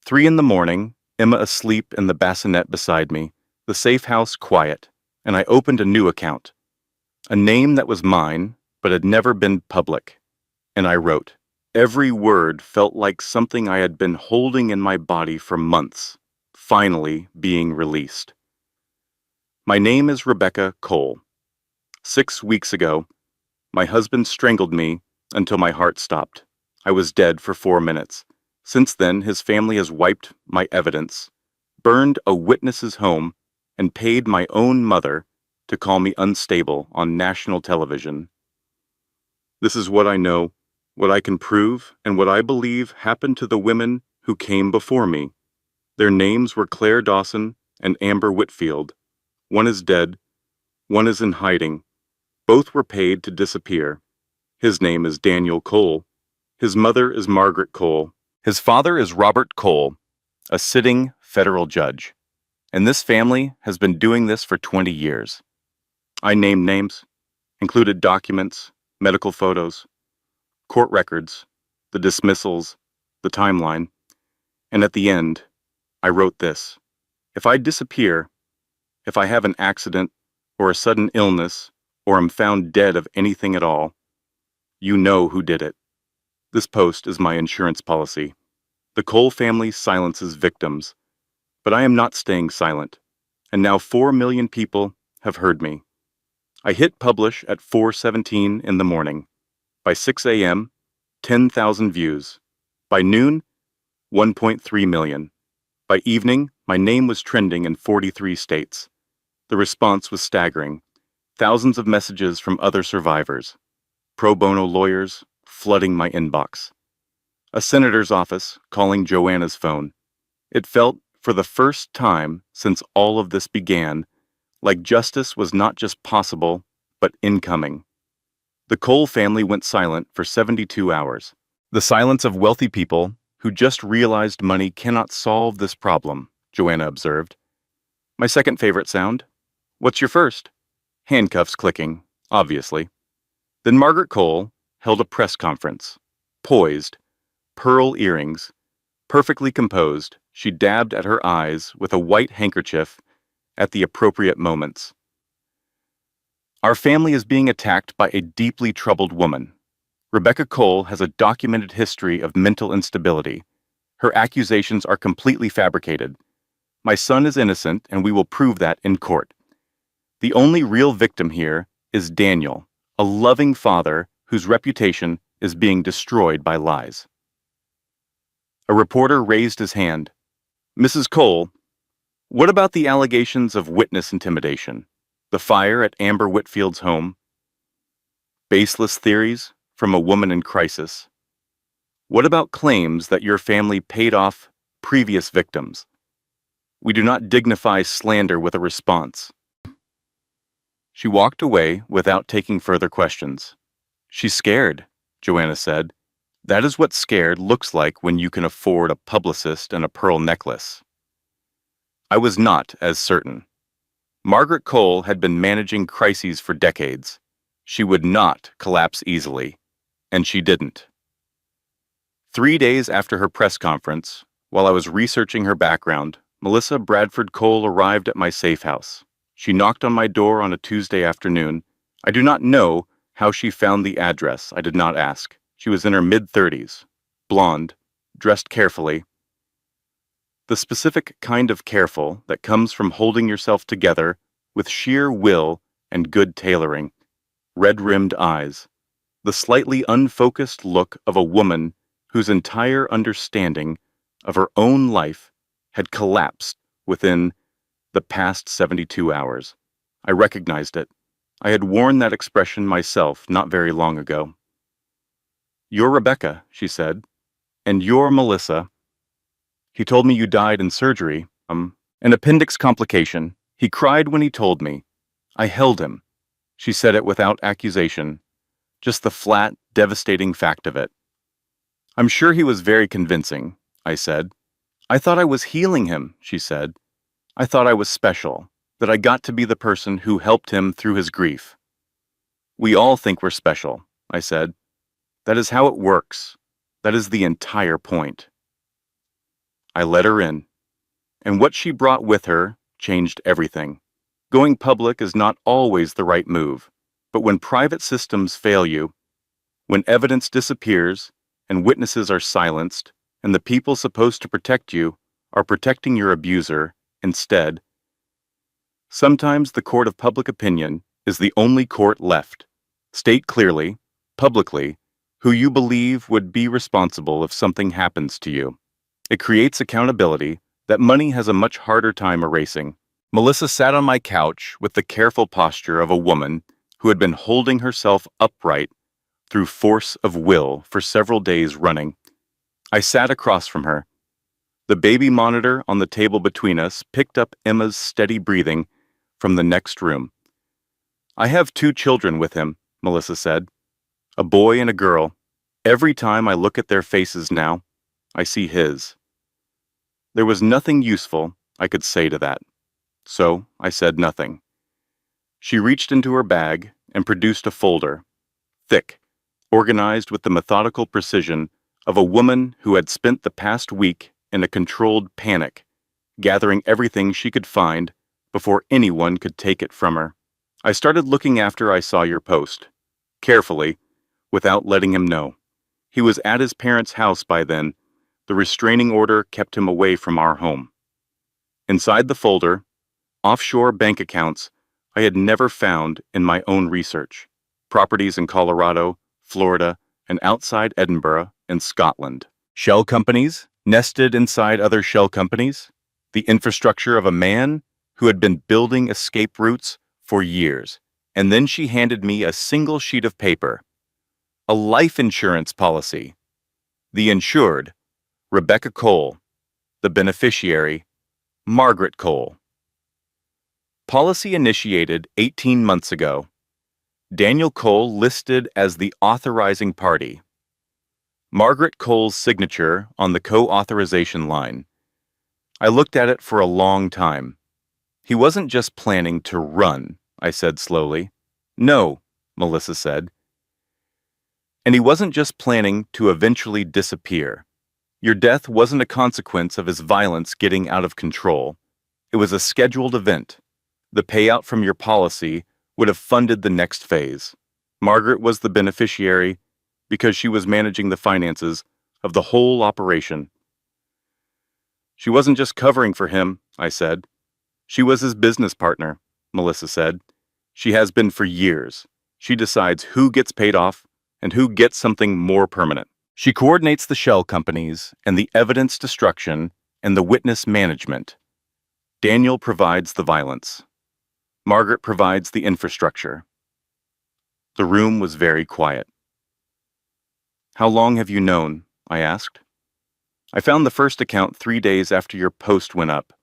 3 in the morning, Emma asleep in the bassinet beside me, the safe house quiet, and I opened a new account. A name that was mine, but had never been public. And I wrote. Every word felt like something I had been holding in my body for months, finally being released. My name is Rebecca Cole. 6 weeks ago, my husband strangled me until my heart stopped. I was dead for 4 minutes. Since then, his family has wiped my evidence, burned a witness's home, and paid my own mother to call me unstable on national television. This is what I know, what I can prove, and what I believe happened to the women who came before me. Their names were Claire Dawson and Amber Whitfield. One is dead, one is in hiding. Both were paid to disappear. His name is Daniel Cole. His mother is Margaret Cole. His father is Robert Cole, a sitting federal judge. And this family has been doing this for 20 years. I named names, included documents, medical photos, court records, the dismissals, the timeline, and at the end, I wrote this. If I disappear, if I have an accident or a sudden illness or am found dead of anything at all, you know who did it. This post is my insurance policy. The Cole family silences victims, but I am not staying silent, and now 4 million people have heard me. I hit publish at 4:17 in the morning. By 6 a.m., 10,000 views. By noon, 1.3 million. By evening, my name was trending in 43 states. The response was staggering. Thousands of messages from other survivors. Pro bono lawyers flooding my inbox. A senator's office calling Joanna's phone. It felt, for the first time since all of this began, like justice was not just possible, but incoming. The Cole family went silent for 72 hours. The silence of wealthy people who just realized money cannot solve this problem, Joanna observed. My second favorite sound. What's your first? Handcuffs clicking, obviously. Then Margaret Cole held a press conference, poised, pearl earrings. Perfectly composed, she dabbed at her eyes with a white handkerchief at the appropriate moments. Our family is being attacked by a deeply troubled woman. Rebecca Cole has a documented history of mental instability. Her accusations are completely fabricated. My son is innocent, and we will prove that in court. The only real victim here is Daniel, a loving father whose reputation is being destroyed by lies. A reporter raised his hand. Mrs. Cole, what about the allegations of witness intimidation? The fire at Amber Whitfield's home? Baseless theories from a woman in crisis? What about claims that your family paid off previous victims? We do not dignify slander with a response. She walked away without taking further questions. She's scared, Joanna said. That is what scared looks like when you can afford a publicist and a pearl necklace. I was not as certain. Margaret Cole had been managing crises for decades. She would not collapse easily, and she didn't. 3 days after her press conference, while I was researching her background, Melissa Bradford Cole arrived at my safe house. She knocked on my door on a Tuesday afternoon. I do not know how she found the address. I did not ask. She was in her mid-30s, blonde, dressed carefully. The specific kind of careful that comes from holding yourself together with sheer will and good tailoring. Red-rimmed eyes. The slightly unfocused look of a woman whose entire understanding of her own life had collapsed within the past 72 hours. I recognized it. I had worn that expression myself not very long ago. You're Rebecca, she said, and you're Melissa. He told me you died in surgery, an appendix complication. He cried when he told me. I held him. She said it without accusation, just the flat, devastating fact of it. I'm sure he was very convincing, I said. I thought I was healing him, she said. I thought I was special, that I got to be the person who helped him through his grief. We all think we're special, I said. That is how it works. That is the entire point. I let her in, and what she brought with her changed everything. Going public is not always the right move, but when private systems fail you, when evidence disappears and witnesses are silenced, and the people supposed to protect you are protecting your abuser instead, sometimes the court of public opinion is the only court left. State clearly, publicly, who you believe would be responsible if something happens to you. It creates accountability that money has a much harder time erasing. Melissa sat on my couch with the careful posture of a woman who had been holding herself upright through force of will for several days running. I sat across from her. The baby monitor on the table between us picked up Emma's steady breathing from the next room. I have 2 children with him, Melissa said. A boy and a girl. Every time I look at their faces now, I see his. There was nothing useful I could say to that, so I said nothing. She reached into her bag and produced a folder, thick, organized with the methodical precision of a woman who had spent the past week in a controlled panic, gathering everything she could find before anyone could take it from her. I started looking after I saw your post, carefully, without letting him know. He was at his parents' house by then. The restraining order kept him away from our home. Inside the folder, offshore bank accounts I had never found in my own research, properties in Colorado, Florida, and outside Edinburgh and Scotland. Shell companies nested inside other shell companies, the infrastructure of a man who had been building escape routes for years. And then she handed me a single sheet of paper, a life insurance policy. The insured, Rebecca Cole. The beneficiary, Margaret Cole. Policy initiated 18 months ago. Daniel Cole listed as the authorizing party. Margaret Cole's signature on the co-authorization line. I looked at it for a long time. He wasn't just planning to run, I said slowly. No, Melissa said. And he wasn't just planning to eventually disappear. Your death wasn't a consequence of his violence getting out of control. It was a scheduled event. The payout from your policy would have funded the next phase. Margaret was the beneficiary because she was managing the finances of the whole operation. She wasn't just covering for him, I said. She was his business partner, Melissa said. She has been for years. She decides who gets paid off and who gets something more permanent. She coordinates the shell companies and the evidence destruction and the witness management. Daniel provides the violence. Margaret provides the infrastructure. The room was very quiet. How long have you known? I asked. I found the first account 3 days after your post went up.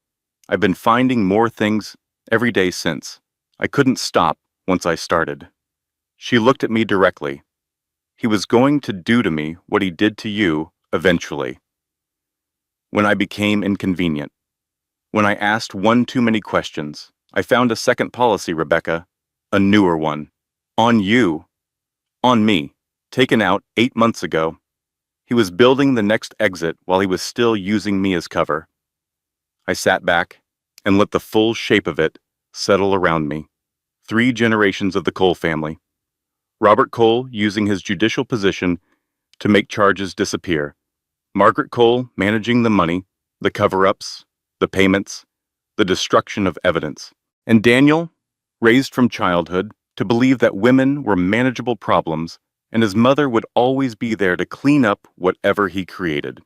I've been finding more things every day since. I couldn't stop once I started. She looked at me directly. He was going to do to me what he did to you eventually. When I became inconvenient. When I asked one too many questions. I found a second policy, Rebecca. A newer one. On you. On me. Taken out 8 months ago. He was building the next exit while he was still using me as cover. I sat back and let the full shape of it settle around me. 3 generations of the Cole family. Robert Cole using his judicial position to make charges disappear. Margaret Cole managing the money, the cover-ups, the payments, the destruction of evidence. And Daniel, raised from childhood to believe that women were manageable problems and his mother would always be there to clean up whatever he created.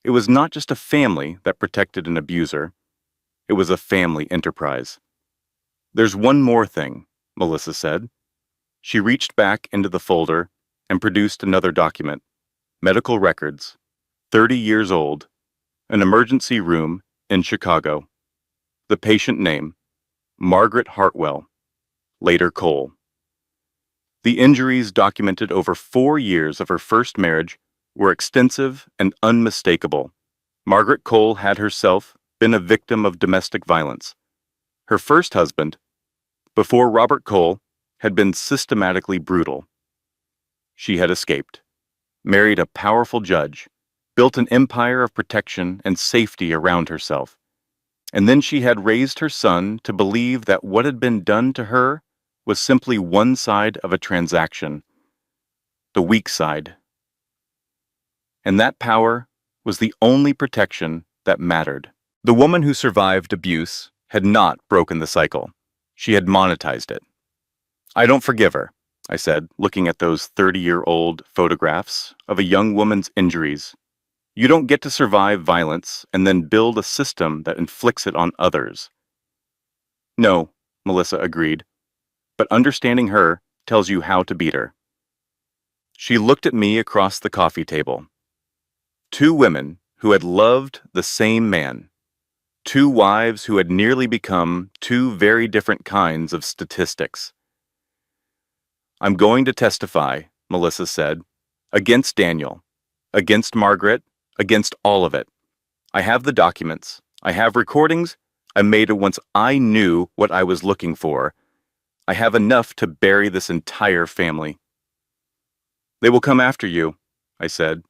It was not just a family that protected an abuser. It was a family enterprise. There's one more thing, Melissa said. She reached back into the folder and produced another document. Medical records. 30 years old. An emergency room in Chicago. The patient name, Margaret Hartwell, later Cole. The injuries documented over 4 years of her first marriage were extensive and unmistakable. Margaret Cole had herself been a victim of domestic violence. Her first husband, before Robert Cole, had been systematically brutal. She had escaped, married a powerful judge, built an empire of protection and safety around herself. And then she had raised her son to believe that what had been done to her was simply one side of a transaction, the weak side. And that power was the only protection that mattered. The woman who survived abuse had not broken the cycle. She had monetized it. I don't forgive her, I said, looking at those 30-year-old photographs of a young woman's injuries. You don't get to survive violence and then build a system that inflicts it on others. No, Melissa agreed, but understanding her tells you how to beat her. She looked at me across the coffee table. 2 women who had loved the same man. 2 wives who had nearly become 2 very different kinds of statistics. I'm going to testify, Melissa said, against Daniel, against Margaret, against all of it. I have the documents. I have recordings. I made it once I knew what I was looking for. I have enough to bury this entire family. They will come after you, I said.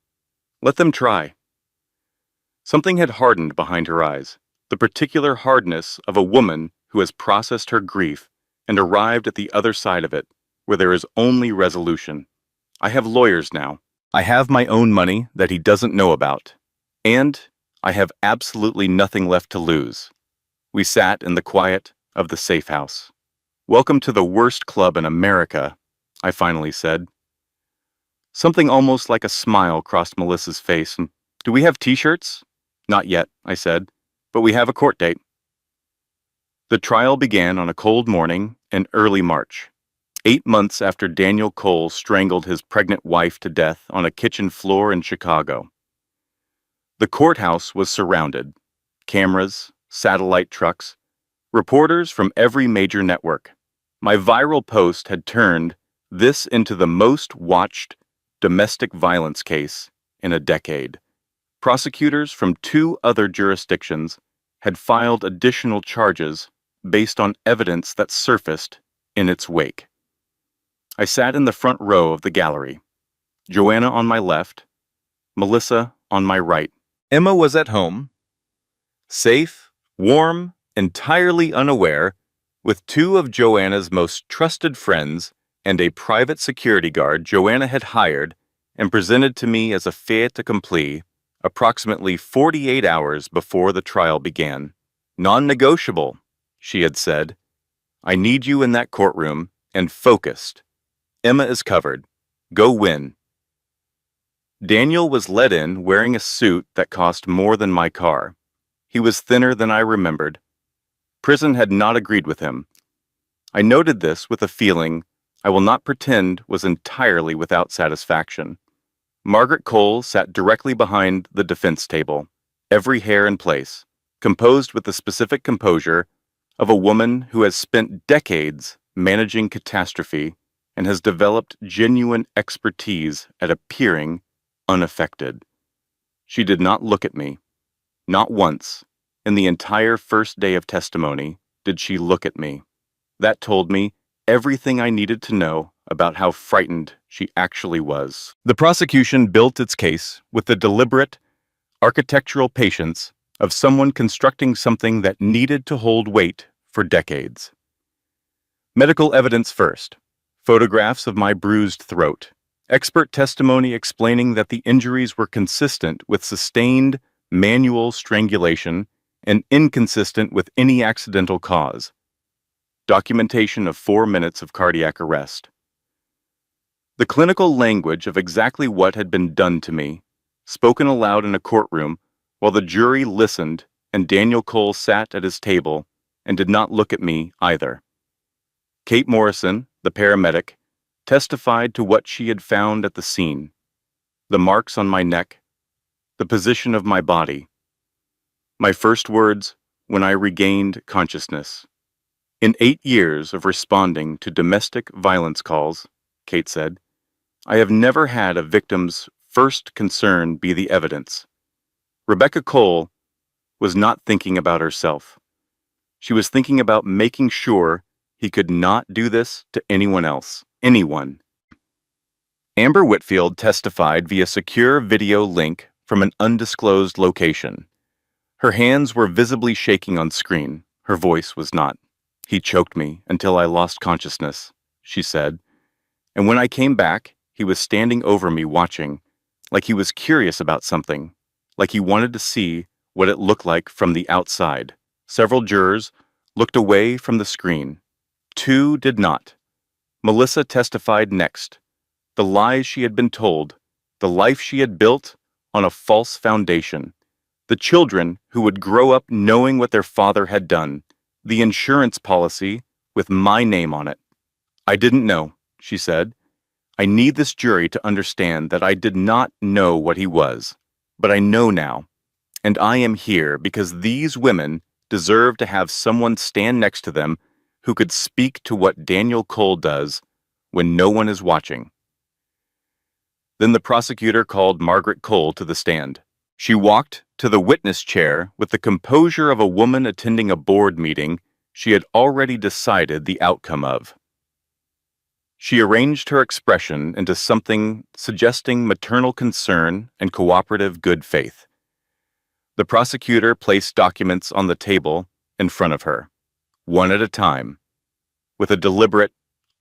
Let them try. Something had hardened behind her eyes, the particular hardness of a woman who has processed her grief and arrived at the other side of it, where there is only resolution. I have lawyers now. I have my own money that he doesn't know about. And I have absolutely nothing left to lose. We sat in the quiet of the safe house. Welcome to the worst club in America, I finally said. Something almost like a smile crossed Melissa's face. Do we have t-shirts? Not yet, I said, but we have a court date. The trial began on a cold morning in early March. 8 months after Daniel Cole strangled his pregnant wife to death on a kitchen floor in Chicago. The courthouse was surrounded. Cameras, satellite trucks, reporters from every major network. My viral post had turned this into the most watched domestic violence case in a decade. Prosecutors from 2 other jurisdictions had filed additional charges based on evidence that surfaced in its wake. I sat in the front row of the gallery. Joanna on my left, Melissa on my right. Emma was at home, safe, warm, entirely unaware, with two of Joanna's most trusted friends and a private security guard Joanna had hired and presented to me as a fait accompli approximately 48 hours before the trial began. Non-negotiable, she had said. I need you in that courtroom and focused. Emma is covered. Go win. Daniel was let in wearing a suit that cost more than my car. He was thinner than I remembered. Prison had not agreed with him. I noted this with a feeling I will not pretend was entirely without satisfaction. Margaret Cole sat directly behind the defense table, every hair in place, composed with the specific composure of a woman who has spent decades managing catastrophe and has developed genuine expertise at appearing unaffected. She did not look at me. Not once, in the entire first day of testimony, did she look at me. That told me everything I needed to know about how frightened she actually was. The prosecution built its case with the deliberate, architectural patience of someone constructing something that needed to hold weight for decades. Medical evidence first. Photographs of my bruised throat. Expert testimony explaining that the injuries were consistent with sustained manual strangulation and inconsistent with any accidental cause. Documentation of 4 minutes of cardiac arrest. The clinical language of exactly what had been done to me, spoken aloud in a courtroom while the jury listened and Daniel Cole sat at his table and did not look at me either. Kate Morrison, the paramedic, testified to what she had found at the scene, the marks on my neck, the position of my body. My first words when I regained consciousness. In 8 years of responding to domestic violence calls, Kate said, I have never had a victim's first concern be the evidence. Rebecca Cole was not thinking about herself. She was thinking about making sure he could not do this to anyone else. Anyone. Amber Whitfield testified via secure video link from an undisclosed location. Her hands were visibly shaking on screen. Her voice was not. He choked me until I lost consciousness, she said. And when I came back, he was standing over me watching, like he was curious about something, like he wanted to see what it looked like from the outside. Several jurors looked away from the screen. 2 did not. Melissa testified next. The lies she had been told, the life she had built on a false foundation, the children who would grow up knowing what their father had done, the insurance policy with my name on it. I didn't know, she said. I need this jury to understand that I did not know what he was, but I know now. And I am here because these women deserve to have someone stand next to them who could speak to what Daniel Cole does when no one is watching. Then the prosecutor called Margaret Cole to the stand. She walked to the witness chair with the composure of a woman attending a board meeting she had already decided the outcome of. She arranged her expression into something suggesting maternal concern and cooperative good faith. The prosecutor placed documents on the table in front of her, one at a time, with a deliberate,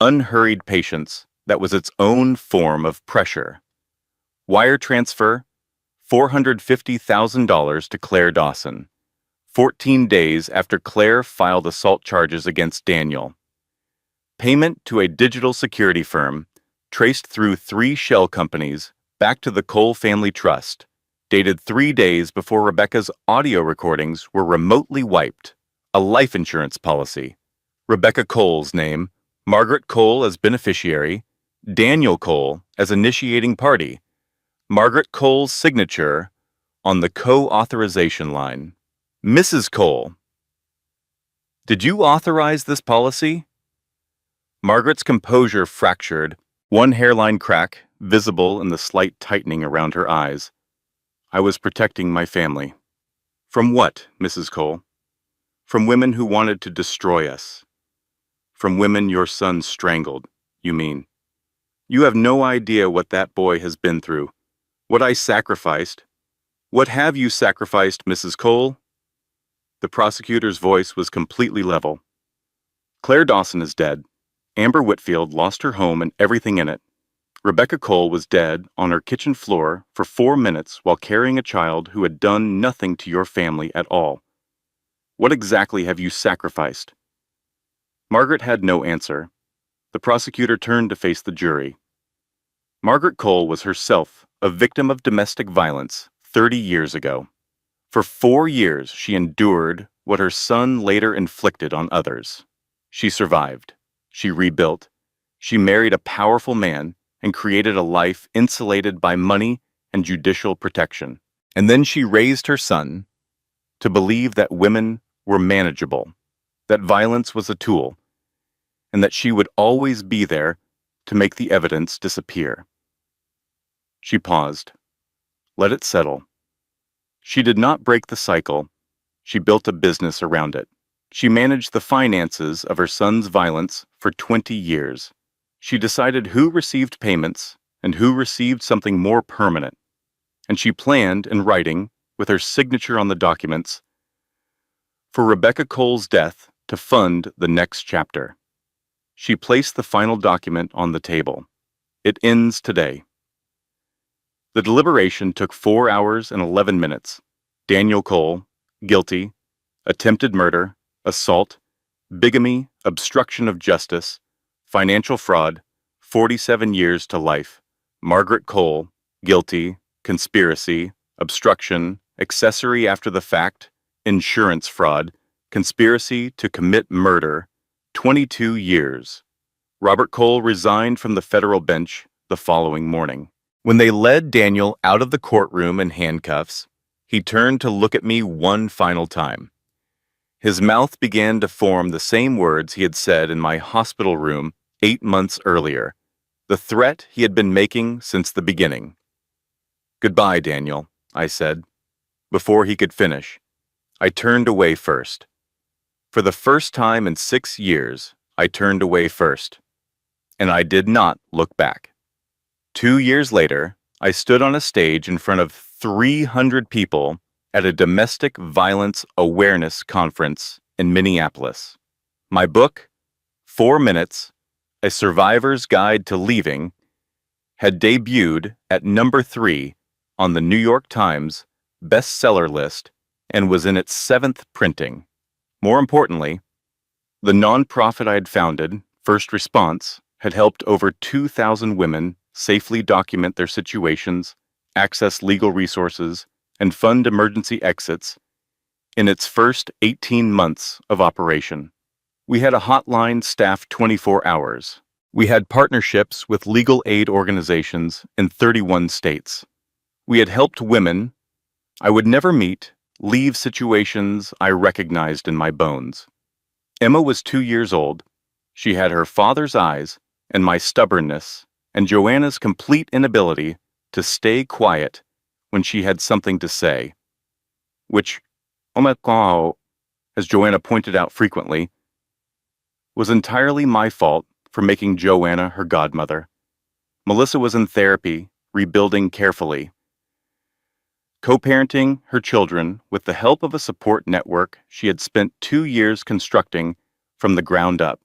unhurried patience that was its own form of pressure. Wire transfer, $450,000 to Claire Dawson, 14 days after Claire filed assault charges against Daniel. Payment to a digital security firm, traced through 3 shell companies back to the Cole Family Trust, dated 3 days before Rebecca's audio recordings were remotely wiped. A life insurance policy. Rebecca Cole's name, Margaret Cole as beneficiary, Daniel Cole as initiating party, Margaret Cole's signature on the co-authorization line. Mrs. Cole, did you authorize this policy? Margaret's composure fractured, one hairline crack visible in the slight tightening around her eyes. I was protecting my family. From what, Mrs. Cole? From women who wanted to destroy us. From women your son strangled, you mean. You have no idea what that boy has been through, what I sacrificed. What have you sacrificed, Mrs. Cole? The prosecutor's voice was completely level. Claire Dawson is dead. Amber Whitfield lost her home and everything in it. Rebecca Cole was dead on her kitchen floor for 4 minutes while carrying a child who had done nothing to your family at all. What exactly have you sacrificed? Margaret had no answer. The prosecutor turned to face the jury. Margaret Cole was herself a victim of domestic violence 30 years ago. For 4 years, she endured what her son later inflicted on others. She survived. She rebuilt. She married a powerful man and created a life insulated by money and judicial protection. And then she raised her son to believe that women were manageable, that violence was a tool, and that she would always be there to make the evidence disappear. She paused. Let it settle. She did not break the cycle. She built a business around it. She managed the finances of her son's violence for 20 years. She decided who received payments and who received something more permanent. And she planned in writing, with her signature on the documents, for Rebecca Cole's death to fund the next chapter. She placed the final document on the table. It ends today. The deliberation took 4 hours and 11 minutes. Daniel Cole, guilty, attempted murder, assault, bigamy, obstruction of justice, financial fraud, 47 years to life. Margaret Cole, guilty, conspiracy, obstruction, accessory after the fact, insurance fraud, conspiracy to commit murder, 22 years. Robert Cole resigned from the federal bench the following morning. When they led Daniel out of the courtroom in handcuffs, he turned to look at me one final time. His mouth began to form the same words he had said in my hospital room 8 months earlier, the threat he had been making since the beginning. Goodbye, Daniel, I said. Before he could finish, I turned away first. For the first time in 6 years, I turned away first, and I did not look back. 2 years later, I stood on a stage in front of 300 people at a domestic violence awareness conference in Minneapolis. My book, 4 Minutes, A Survivor's Guide to Leaving, had debuted at number 3 on the New York Times bestseller list and was in its 7th printing. More importantly, the nonprofit I had founded, First Response, had helped over 2,000 women safely document their situations, access legal resources, and fund emergency exits in its first 18 months of operation. We had a hotline staffed 24 hours. We had partnerships with legal aid organizations in 31 states. We had helped women I would never meet leave situations I recognized in my bones. Emma was 2 years old. She had her father's eyes and my stubbornness and Joanna's complete inability to stay quiet when she had something to say, which, oh my God, as Joanna pointed out frequently, was entirely my fault for making Joanna her godmother. Melissa was in therapy, rebuilding carefully, co-parenting her children with the help of a support network she had spent 2 years constructing from the ground up.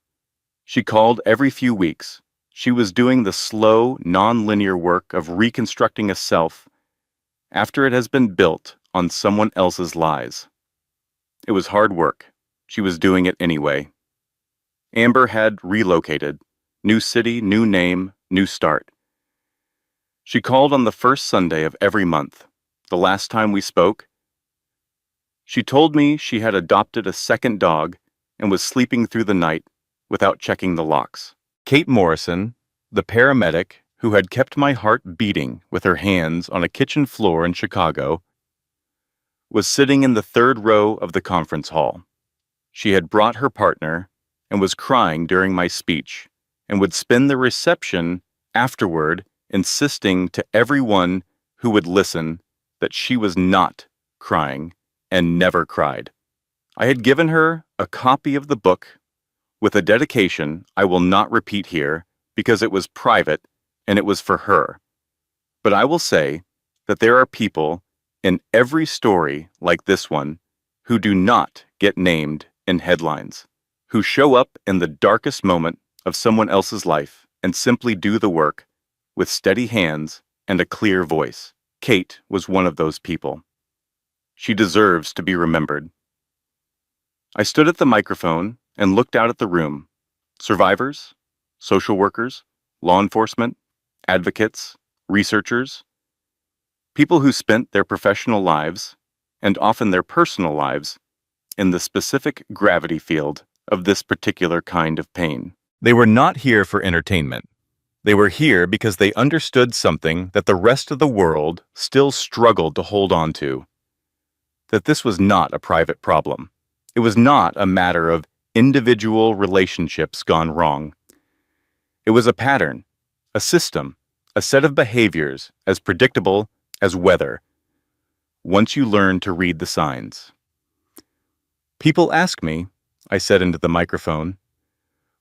She called every few weeks. She was doing the slow, non-linear work of reconstructing a self after it has been built on someone else's lies. It was hard work. She was doing it anyway. Amber had relocated. New city, new name, new start. She called on the first Sunday of every month. The last time we spoke, she told me she had adopted a second dog and was sleeping through the night without checking the locks. Kate Morrison, the paramedic who had kept my heart beating with her hands on a kitchen floor in Chicago, was sitting in the 3rd row of the conference hall. She had brought her partner and was crying during my speech and would spend the reception afterward insisting to everyone who would listen that she was not crying and never cried. I had given her a copy of the book with a dedication I will not repeat here because it was private and it was for her. But I will say that there are people in every story like this one who do not get named in headlines, who show up in the darkest moment of someone else's life and simply do the work with steady hands and a clear voice. Kate was one of those people. She deserves to be remembered. I stood at the microphone and looked out at the room. Survivors, social workers, law enforcement, advocates, researchers, people who spent their professional lives, and often their personal lives, in the specific gravity field of this particular kind of pain. They were not here for entertainment. They were here because they understood something that the rest of the world still struggled to hold on to. That this was not a private problem. It was not a matter of individual relationships gone wrong. It was a pattern, a system, a set of behaviors as predictable as weather, once you learn to read the signs. People ask me, I said into the microphone,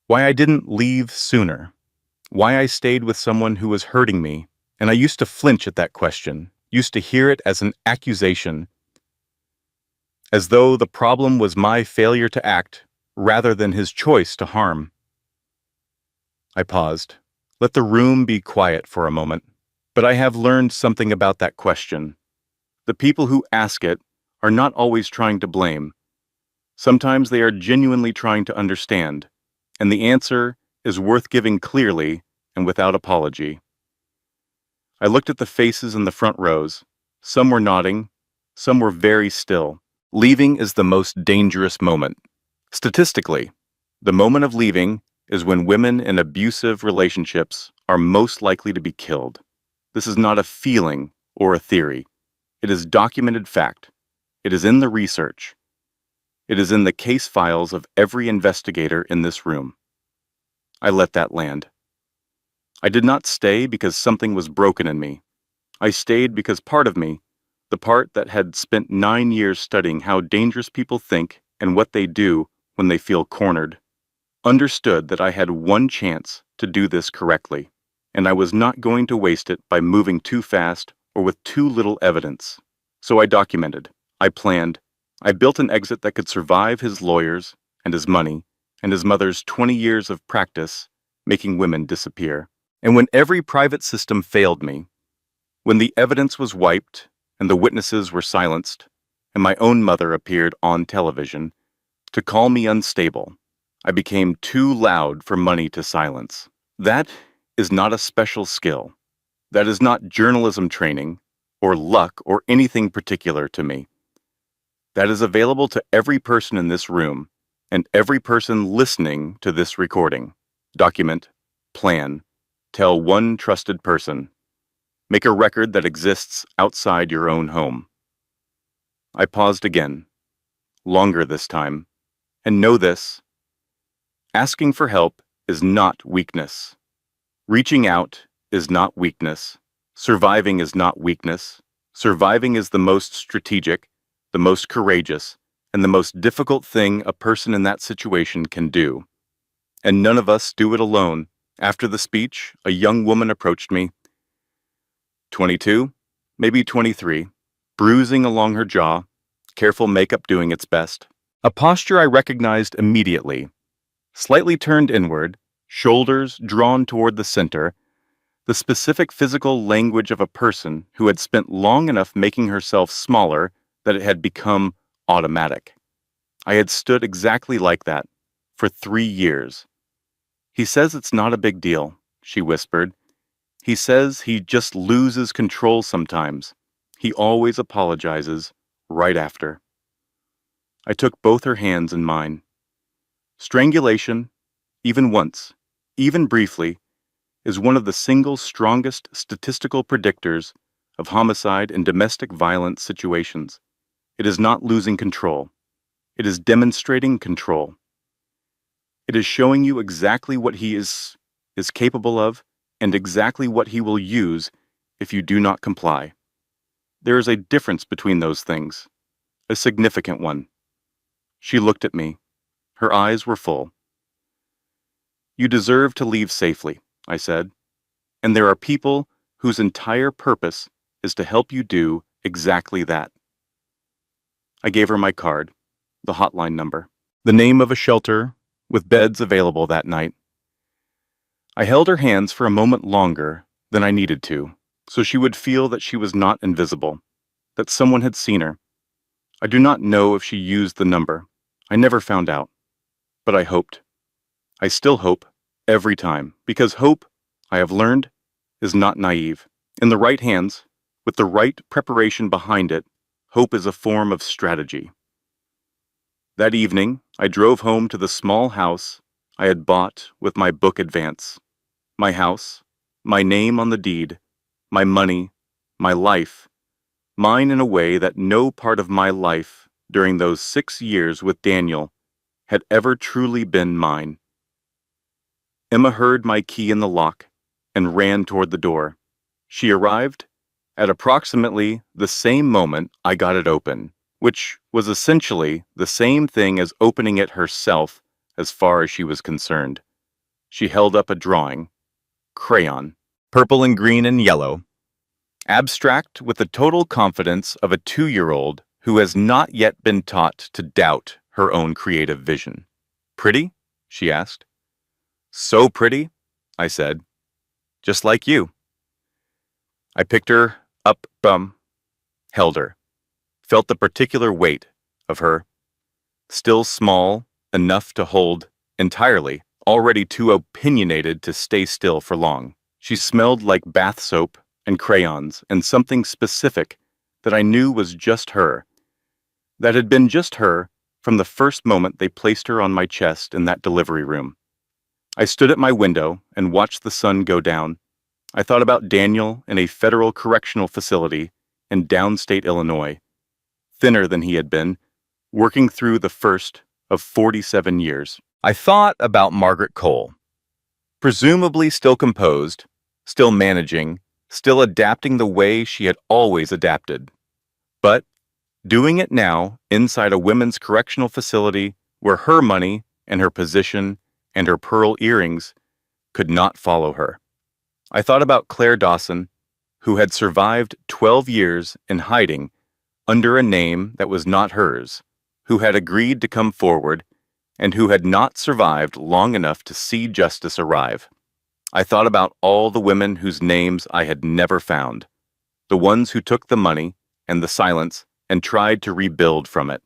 why I didn't leave sooner, why I stayed with someone who was hurting me, and I used to flinch at that question, used to hear it as an accusation, as though the problem was my failure to act rather than his choice to harm. I paused. Let the room be quiet for a moment. But I have learned something about that question. The people who ask it are not always trying to blame. Sometimes they are genuinely trying to understand, and the answer is worth giving clearly and without apology. I looked at the faces in the front rows. Some were nodding, some were very still. Leaving is the most dangerous moment. Statistically, the moment of leaving is when women in abusive relationships are most likely to be killed. This is not a feeling or a theory. It is documented fact. It is in the research. It is in the case files of every investigator in this room. I let that land. I did not stay because something was broken in me. I stayed because part of me, the part that had spent 9 years studying how dangerous people think and what they do when they feel cornered, understood that I had one chance to do this correctly, and I was not going to waste it by moving too fast or with too little evidence. So I documented, I planned, I built an exit that could survive his lawyers and his money and his mother's 20 years of practice making women disappear. And when every private system failed me, when the evidence was wiped and the witnesses were silenced, and my own mother appeared on television to call me unstable, I became too loud for money to silence. That is not a special skill. That is not journalism training or luck or anything particular to me. That is available to every person in this room and every person listening to this recording. Document, plan, tell one trusted person. Make a record that exists outside your own home. I paused again, longer this time, and know this: asking for help is not weakness. Reaching out is not weakness. Surviving is not weakness. Surviving is the most strategic, the most courageous, and the most difficult thing a person in that situation can do. And none of us do it alone. After the speech, a young woman approached me, 22, maybe 23, bruising along her jaw, careful makeup doing its best. A posture I recognized immediately. Slightly turned inward, shoulders drawn toward the center, the specific physical language of a person who had spent long enough making herself smaller that it had become automatic. I had stood exactly like that for 3 years. He says it's not a big deal, she whispered. He says he just loses control sometimes. He always apologizes right after. I took both her hands in mine. Strangulation, even once, even briefly, is one of the single strongest statistical predictors of homicide and domestic violence situations. It is not losing control. It is demonstrating control. It is showing you exactly what he is capable of and exactly what he will use if you do not comply. There is a difference between those things, a significant one. She looked at me. Her eyes were full. You deserve to leave safely, I said. And there are people whose entire purpose is to help you do exactly that. I gave her my card, the hotline number, the name of a shelter with beds available that night. I held her hands for a moment longer than I needed to, so she would feel that she was not invisible, that someone had seen her. I do not know if she used the number. I never found out. But I hoped. I still hope, every time, because hope, I have learned, is not naive. In the right hands, with the right preparation behind it, hope is a form of strategy. That evening, I drove home to the small house I had bought with my book advance. My house, my name on the deed, my money, my life, mine in a way that no part of my life during those 6 years with Daniel had ever truly been mine. Emma heard my key in the lock and ran toward the door. She arrived at approximately the same moment I got it open, which was essentially the same thing as opening it herself as far as she was concerned. She held up a drawing, crayon, purple and green and yellow, abstract with the total confidence of a 2-year-old who has not yet been taught to doubt her own creative vision. Pretty? She asked. So pretty, I said. Just like you. I picked her up, held her, felt the particular weight of her, still small enough to hold entirely, already too opinionated to stay still for long. She smelled like bath soap and crayons and something specific that I knew was just her, that had been just her from the first moment they placed her on my chest in that delivery room. I stood at my window and watched the sun go down. I thought about Daniel in a federal correctional facility in downstate Illinois, thinner than he had been, working through the first of 47 years. I thought about Margaret Cole, presumably still composed, still managing, still adapting the way she had always adapted, but doing it now inside a women's correctional facility where her money and her position and her pearl earrings could not follow her. I thought about Claire Dawson, who had survived 12 years in hiding under a name that was not hers, who had agreed to come forward, and who had not survived long enough to see justice arrive. I thought about all the women whose names I had never found, the ones who took the money and the silence and tried to rebuild from it,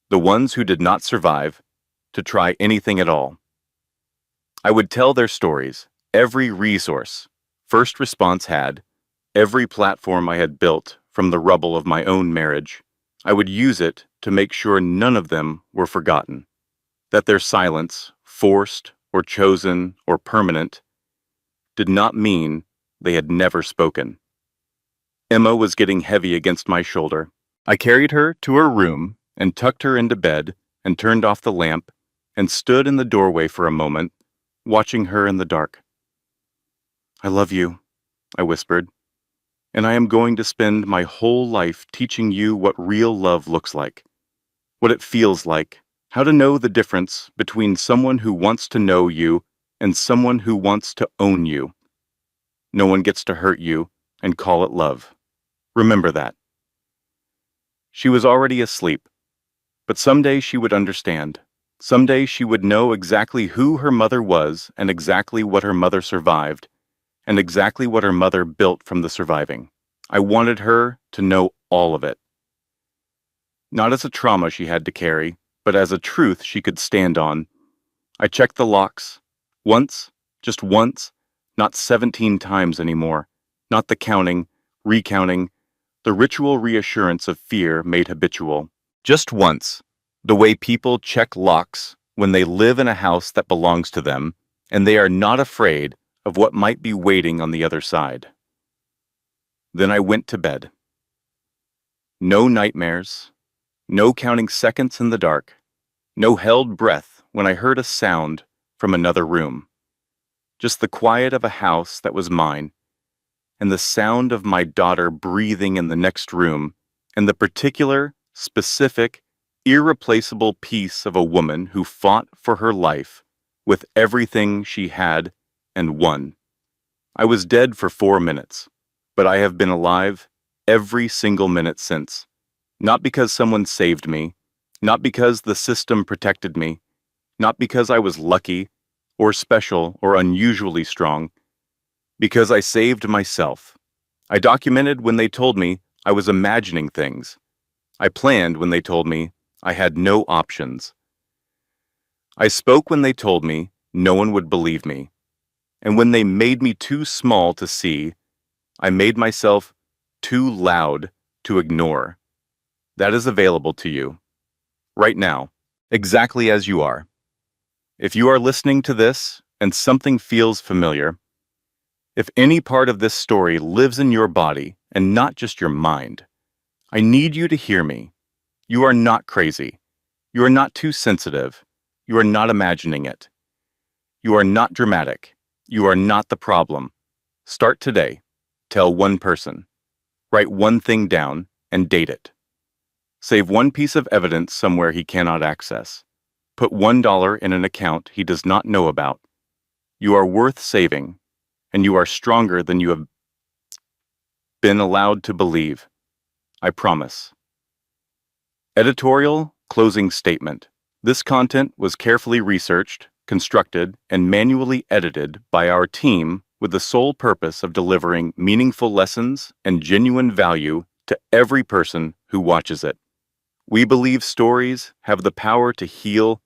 the ones who did not survive to try anything at all. I would tell their stories, every resource First Response had, every platform I had built from the rubble of my own marriage. I would use it to make sure none of them were forgotten, that their silence, forced or chosen or permanent, did not mean they had never spoken. Emma was getting heavy against my shoulder. I carried her to her room and tucked her into bed and turned off the lamp and stood in the doorway for a moment, watching her in the dark. I love you, I whispered, and I am going to spend my whole life teaching you what real love looks like, what it feels like, how to know the difference between someone who wants to know you and someone who wants to own you. No one gets to hurt you and call it love. Remember that. She was already asleep, but someday she would understand. Someday she would know exactly who her mother was and exactly what her mother survived, and exactly what her mother built from the surviving. I wanted her to know all of it. Not as a trauma she had to carry, but as a truth she could stand on. I checked the locks. Once, just once, not 17 times anymore. Not the counting, recounting, the ritual reassurance of fear made habitual. Just once, the way people check locks when they live in a house that belongs to them, and they are not afraid of what might be waiting on the other side. Then I went to bed. No nightmares, no counting seconds in the dark, no held breath when I heard a sound from another room. Just the quiet of a house that was mine, and the sound of my daughter breathing in the next room, and the particular, specific, irreplaceable piece of a woman who fought for her life with everything she had and won. I was dead for 4 minutes, but I have been alive every single minute since. Not because someone saved me, not because the system protected me, not because I was lucky or special or unusually strong, because I saved myself. I documented when they told me I was imagining things. I planned when they told me I had no options. I spoke when they told me no one would believe me. And when they made me too small to see, I made myself too loud to ignore. That is available to you, right now, exactly as you are. If you are listening to this and something feels familiar, if any part of this story lives in your body and not just your mind, I need you to hear me. You are not crazy. You are not too sensitive. You are not imagining it. You are not dramatic. You are not the problem. Start today. Tell one person. Write one thing down and date it. Save one piece of evidence somewhere he cannot access. Put $1 in an account he does not know about. You are worth saving, and you are stronger than you have been allowed to believe. I promise. Editorial closing statement. This content was carefully researched, constructed, and manually edited by our team with the sole purpose of delivering meaningful lessons and genuine value to every person who watches it. We believe stories have the power to heal,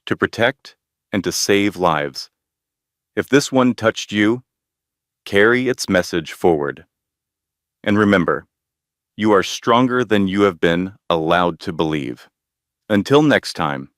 to protect, and to save lives. If this one touched you, carry its message forward. And remember, you are stronger than you have been allowed to believe. Until next time,